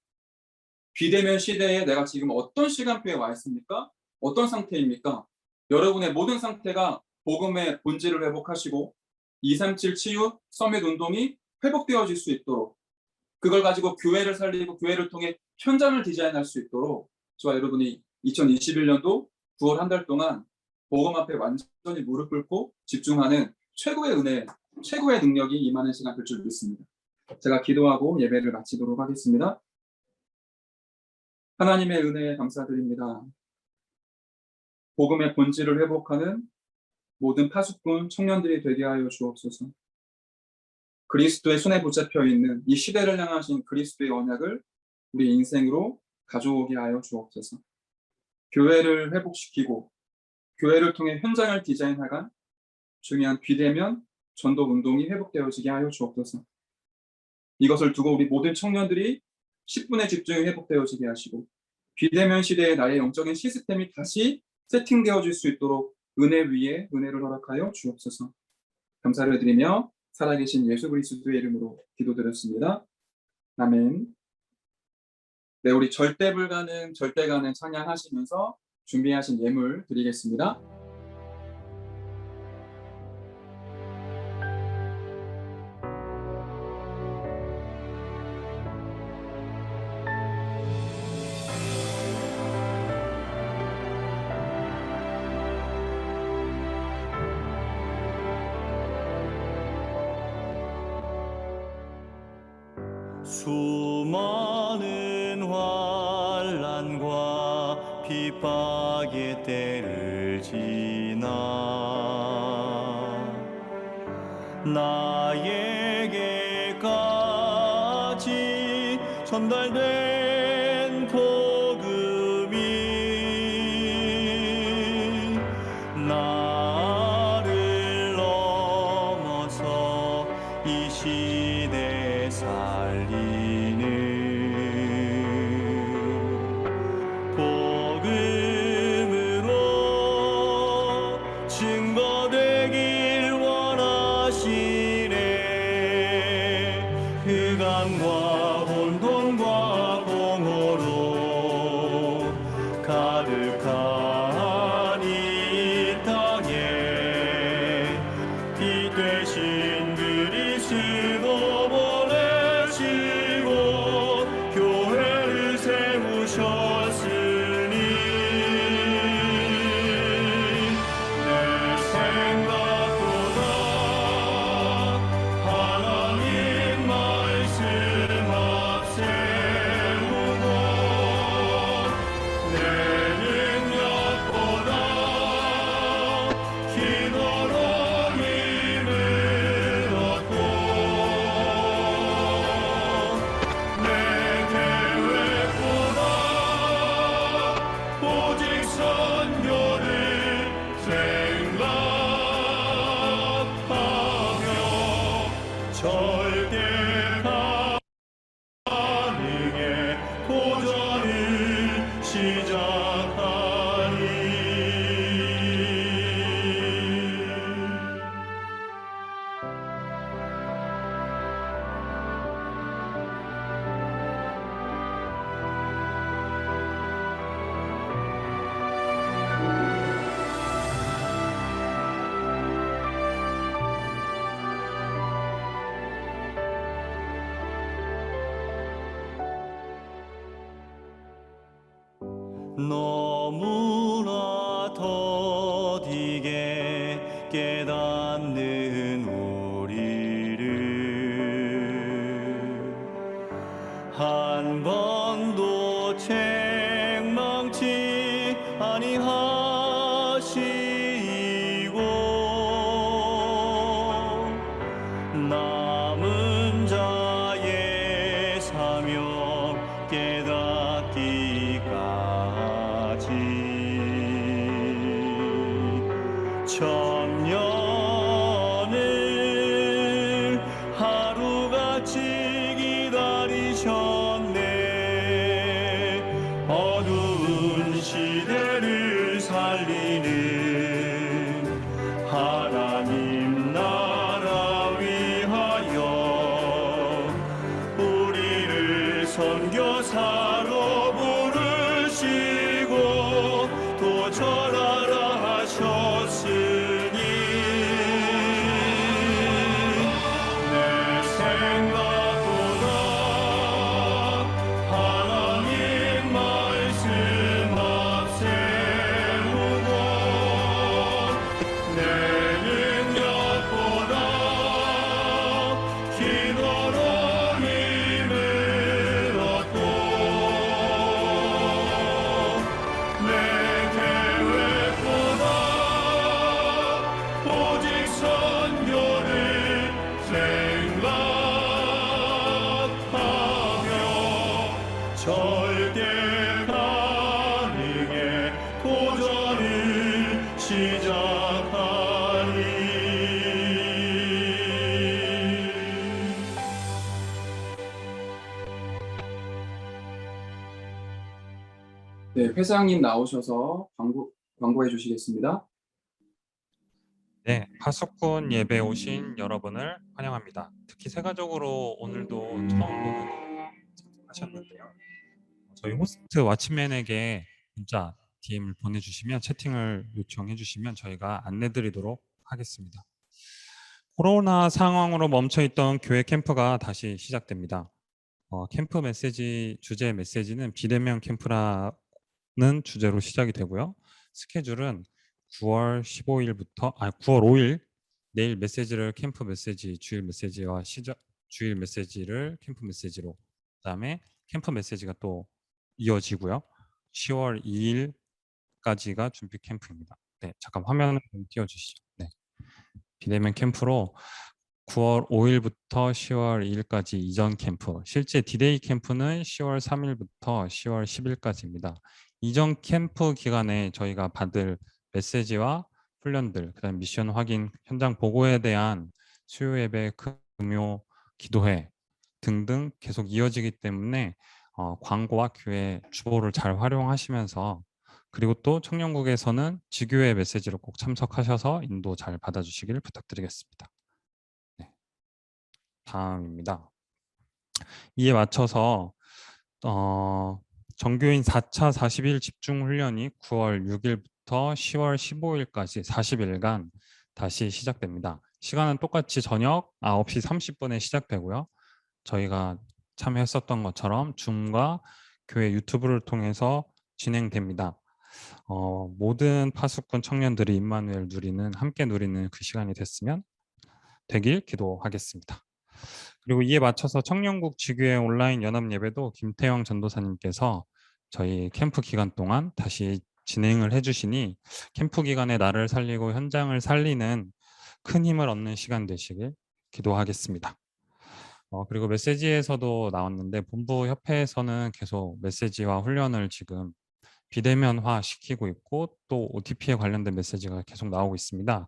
비대면 시대에 내가 지금 어떤 시간표에 와 있습니까? 어떤 상태입니까? 여러분의 모든 상태가 복음의 본질을 회복하시고 237 치유 서밋 운동이 회복되어질 수 있도록 그걸 가지고 교회를 살리고 교회를 통해 현장을 디자인할 수 있도록 저와 여러분이 2021년도 9월 한 달 동안 복음 앞에 완전히 무릎 꿇고 집중하는 최고의 은혜, 최고의 능력이 임하는 시간 될 줄 믿습니다. 제가 기도하고 예배를 마치도록 하겠습니다. 하나님의 은혜에 감사드립니다. 복음의 본질을 회복하는 모든 파수꾼 청년들이 되게 하여 주옵소서. 그리스도의 손에 붙잡혀 있는 이 시대를 향하신 그리스도의 언약을 우리 인생으로 가져오게 하여 주옵소서. 교회를 회복시키고 교회를 통해 현장을 디자인하간 중요한 비대면 전도 운동이 회복되어지게 하여 주옵소서. 이것을 두고 우리 모든 청년들이 10분의 집중이 회복되어지게 하시고 비대면 시대의 나의 영적인 시스템이 다시 세팅되어질 수 있도록 은혜 위에 은혜를 허락하여 주옵소서. 감사를 드리며 살아계신 예수 그리스도의 이름으로 기도드렸습니다. 아멘. 네, 우리 절대 불가능, 절대 가능 찬양하시면서 준비하신 예물 드리겠습니다. 수많은 환난과 핍박의 때를 지나 나에게까지 전달된 복음이 나를 넘어서 이 시대 살리 평안과 혼돈과 공허로 가득한 이 땅에 피 되신 그리스도 보내시고 교회를 세우셨으니 내 생각보다 하나님 말씀 앞세우고 내 능력보다 기도로 힘을 얻고 내 계획보다 오직 선교를 생각하며 절대 가능해 도전을 시작하리. 너무나 더디게 깨닫는 우리를 한 번도 책망치 아니하시고 남은 자의 사명 깨닫기까지 천년을 하루같이 기다리셨네. 어두운 시대를 살리는 하나님 나라 위하여 우리를 선교사로 부르시고 또 절하라 하셨으니 내 생각보다 하나님 말씀 앞세우고 내 능력보다 기도로 힘을 얻고 내 계획보다 오직 선교를 생각하며 절대 가능해 도전을 시작하리. 네, 회장님 나오셔서 광고해 주시겠습니다. 네, 하숙군 예배 오신 여러분을 환영합니다. 특히 세가적으로 오늘도 처음으로 하셨는데요. 저희 호스트 왓츠맨에게 문자, DM을 보내주시면 채팅을 요청해 주시면 저희가 안내드리도록 하겠습니다. 코로나 상황으로 멈춰있던 교회 캠프가 다시 시작됩니다. 캠프 메시지, 주제 메시지는 비대면 캠프라는 주제로 시작이 되고요. 스케줄은 9월 5일 내일 메시지를 캠프 메시지, 주일 메시지와 주일 메시지를 캠프 메시지로, 그다음에 캠프 메시지가 또 이어지고요. 10월 2일까지가 준비 캠프입니다. 네, 잠깐 화면을 좀 띄워주시죠. 네, 비대면 캠프로 9월 5일부터 10월 2일까지 이전 캠프, 실제 디데이 캠프는 10월 3일부터 10월 10일까지입니다. 이전 캠프 기간에 저희가 받을 메시지와 훈련들, 그다음 미션 확인, 현장 보고에 대한 수요 예배, 금요 기도회 등등 계속 이어지기 때문에 광고와 교회 주보를 잘 활용하시면서, 그리고 또 청년국에서는 지교회 메시지로 꼭 참석하셔서 인도 잘 받아주시길 부탁드리겠습니다. 네. 다음입니다. 이에 맞춰서 정교인 4차 40일 집중훈련이 9월 6일부터 10월 15일까지 40일간 다시 시작됩니다. 시간은 똑같이 저녁 9시 30분에 시작되고요. 저희가 참여했었던 것처럼 줌과 교회 유튜브를 통해서 진행됩니다. 모든 파수꾼 청년들이 임마누엘 함께 누리는 그 시간이 됐으면 되길 기도하겠습니다. 그리고 이에 맞춰서 청년국 지교회 온라인 연합 예배도 김태영 전도사님께서 저희 캠프 기간 동안 다시 진행을 해주시니 캠프 기간에 나를 살리고 현장을 살리는 큰 힘을 얻는 시간 되시길 기도하겠습니다. 그리고 메시지에서도 나왔는데 본부 협회에서는 계속 메시지와 훈련을 지금 비대면화 시키고 있고 또 OTP에 관련된 메시지가 계속 나오고 있습니다.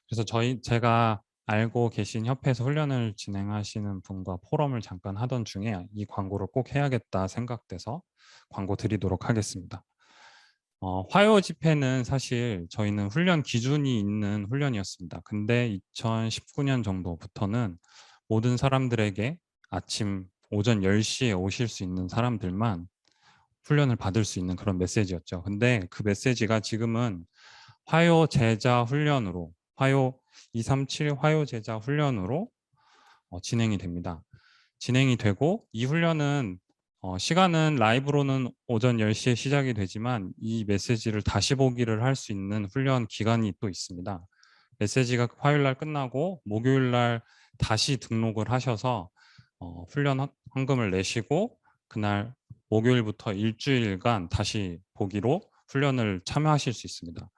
그래서 제가 알고 계신 협회에서 훈련을 진행하시는 분과 포럼을 잠깐 하던 중에 이 광고를 꼭 해야겠다 생각돼서 광고 드리도록 하겠습니다. 화요 집회는 사실 저희는 훈련 기준이 있는 훈련이었습니다. 근데 2019년 정도부터는 모든 사람들에게 아침 오전 10시에 오실 수 있는 사람들만 훈련을 받을 수 있는 그런 메시지였죠. 근데 그 메시지가 지금은 화요 제자 훈련으로 화요 237 화요 제자 훈련으로 진행이 됩니다. 진행이 되고 이 훈련은 시간은 라이브로는 오전 10시에 시작이 되지만 이 메시지를 다시 보기를 할 수 있는 훈련 기간이 또 있습니다. 메시지가 화요일 날 끝나고 목요일 날 다시 등록을 하셔서 훈련 헌금을 내시고 그날 목요일부터 일주일간 다시 보기로 훈련을 참여하실 수 있습니다.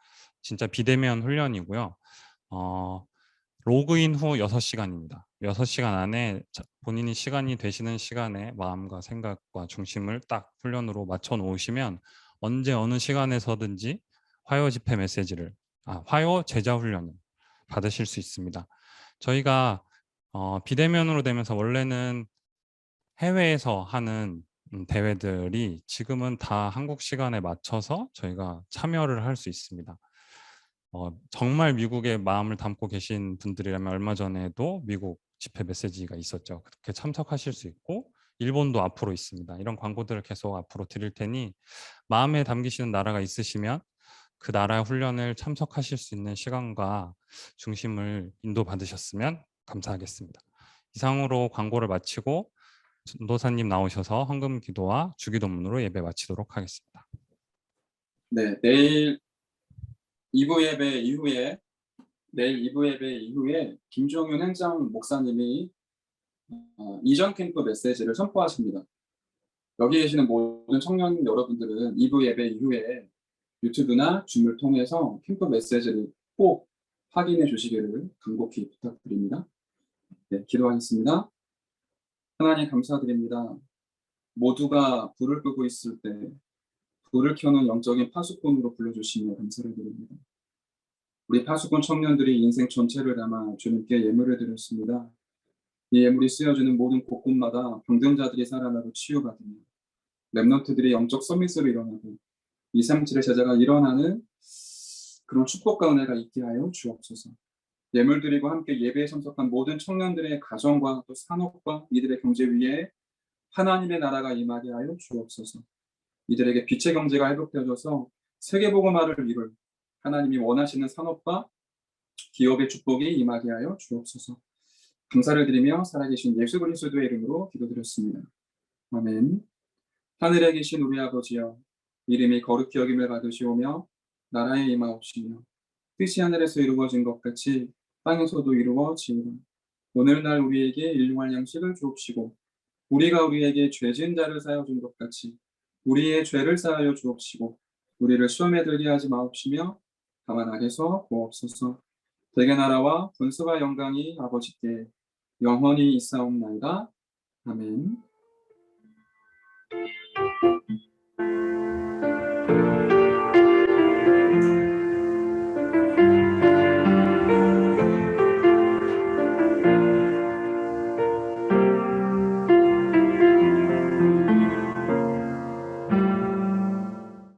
진짜 비대면 훈련이고요. 로그인 후 6시간입니다. 6시간 안에 본인이 시간이 되시는 시간에 마음과 생각과 중심을 딱 훈련으로 맞춰 놓으시면 언제 어느 시간에서든지 화요 집회 메시지를 화요 제자 훈련을 받으실 수 있습니다. 저희가 비대면으로 되면서 원래는 해외에서 하는 대회들이 지금은 다 한국 시간에 맞춰서 저희가 참여를 할 수 있습니다. 정말 미국에 마음을 담고 계신 분들이라면 얼마 전에도 미국 집회 메시지가 있었죠. 그렇게 참석하실 수 있고 일본도 앞으로 있습니다. 이런 광고들을 계속 앞으로 드릴 테니 마음에 담기시는 나라가 있으시면 그 나라 훈련을 참석하실 수 있는 시간과 중심을 인도받으셨으면 감사하겠습니다. 이상으로 광고를 마치고 전도사님 나오셔서 헌금 기도와 주기도문으로 예배 마치도록 하겠습니다. 네, 내일 2부 예배 이후에 김종윤 행정 목사님이 이전 캠프 메시지를 선포하십니다. 여기 계시는 모든 청년 여러분들은 2부 예배 이후에 유튜브나 줌을 통해서 캠프 메시지를 꼭 확인해 주시기를 간곡히 부탁드립니다. 네, 기도하겠습니다. 하나님 감사드립니다. 모두가 불을 끄고 있을 때 불을 켜는 영적인 파수꾼으로 불러주시며 감사를 드립니다. 우리 파수꾼 청년들이 인생 전체를 담아 주님께 예물을 드렸습니다. 이 예물이 쓰여지는 모든 곳곳마다 병든자들이 살아나고 치유받으며 렘넌트들이 영적 서밋으로 일어나고 237의 제자가 일어나는 그런 축복과 은혜가 있게 하여 주옵소서. 예물 드리고 함께 예배에 참석한 모든 청년들의 가정과 또 산업과 이들의 경제 위에 하나님의 나라가 임하게 하여 주옵소서. 이들에게 빛의 경제가 회복되어져서 세계복음화를 이룰 하나님이 원하시는 산업과 기업의 축복이 임하게 하여 주옵소서. 감사를 드리며 살아계신 예수 그리스도의 이름으로 기도드렸습니다. 아멘. 하늘에 계신 우리 아버지여, 이름이 거룩히 여김을 받으시오며 나라에 임하옵시며 뜻이 하늘에서 이루어진 것 같이 땅에서도 이루어지이다. 오늘날 우리에게 일용할 양식을 주옵시고 우리가 우리에게 죄 지은 자를 사하여 준 것 같이 우리의 죄를 사하여 주옵시고 우리를 시험에 들게 하지 마옵시며 다만 악에서 구하옵소서. 대개 나라와 분수와 영광이 아버지께 영원히 있사옵나이다. 아멘.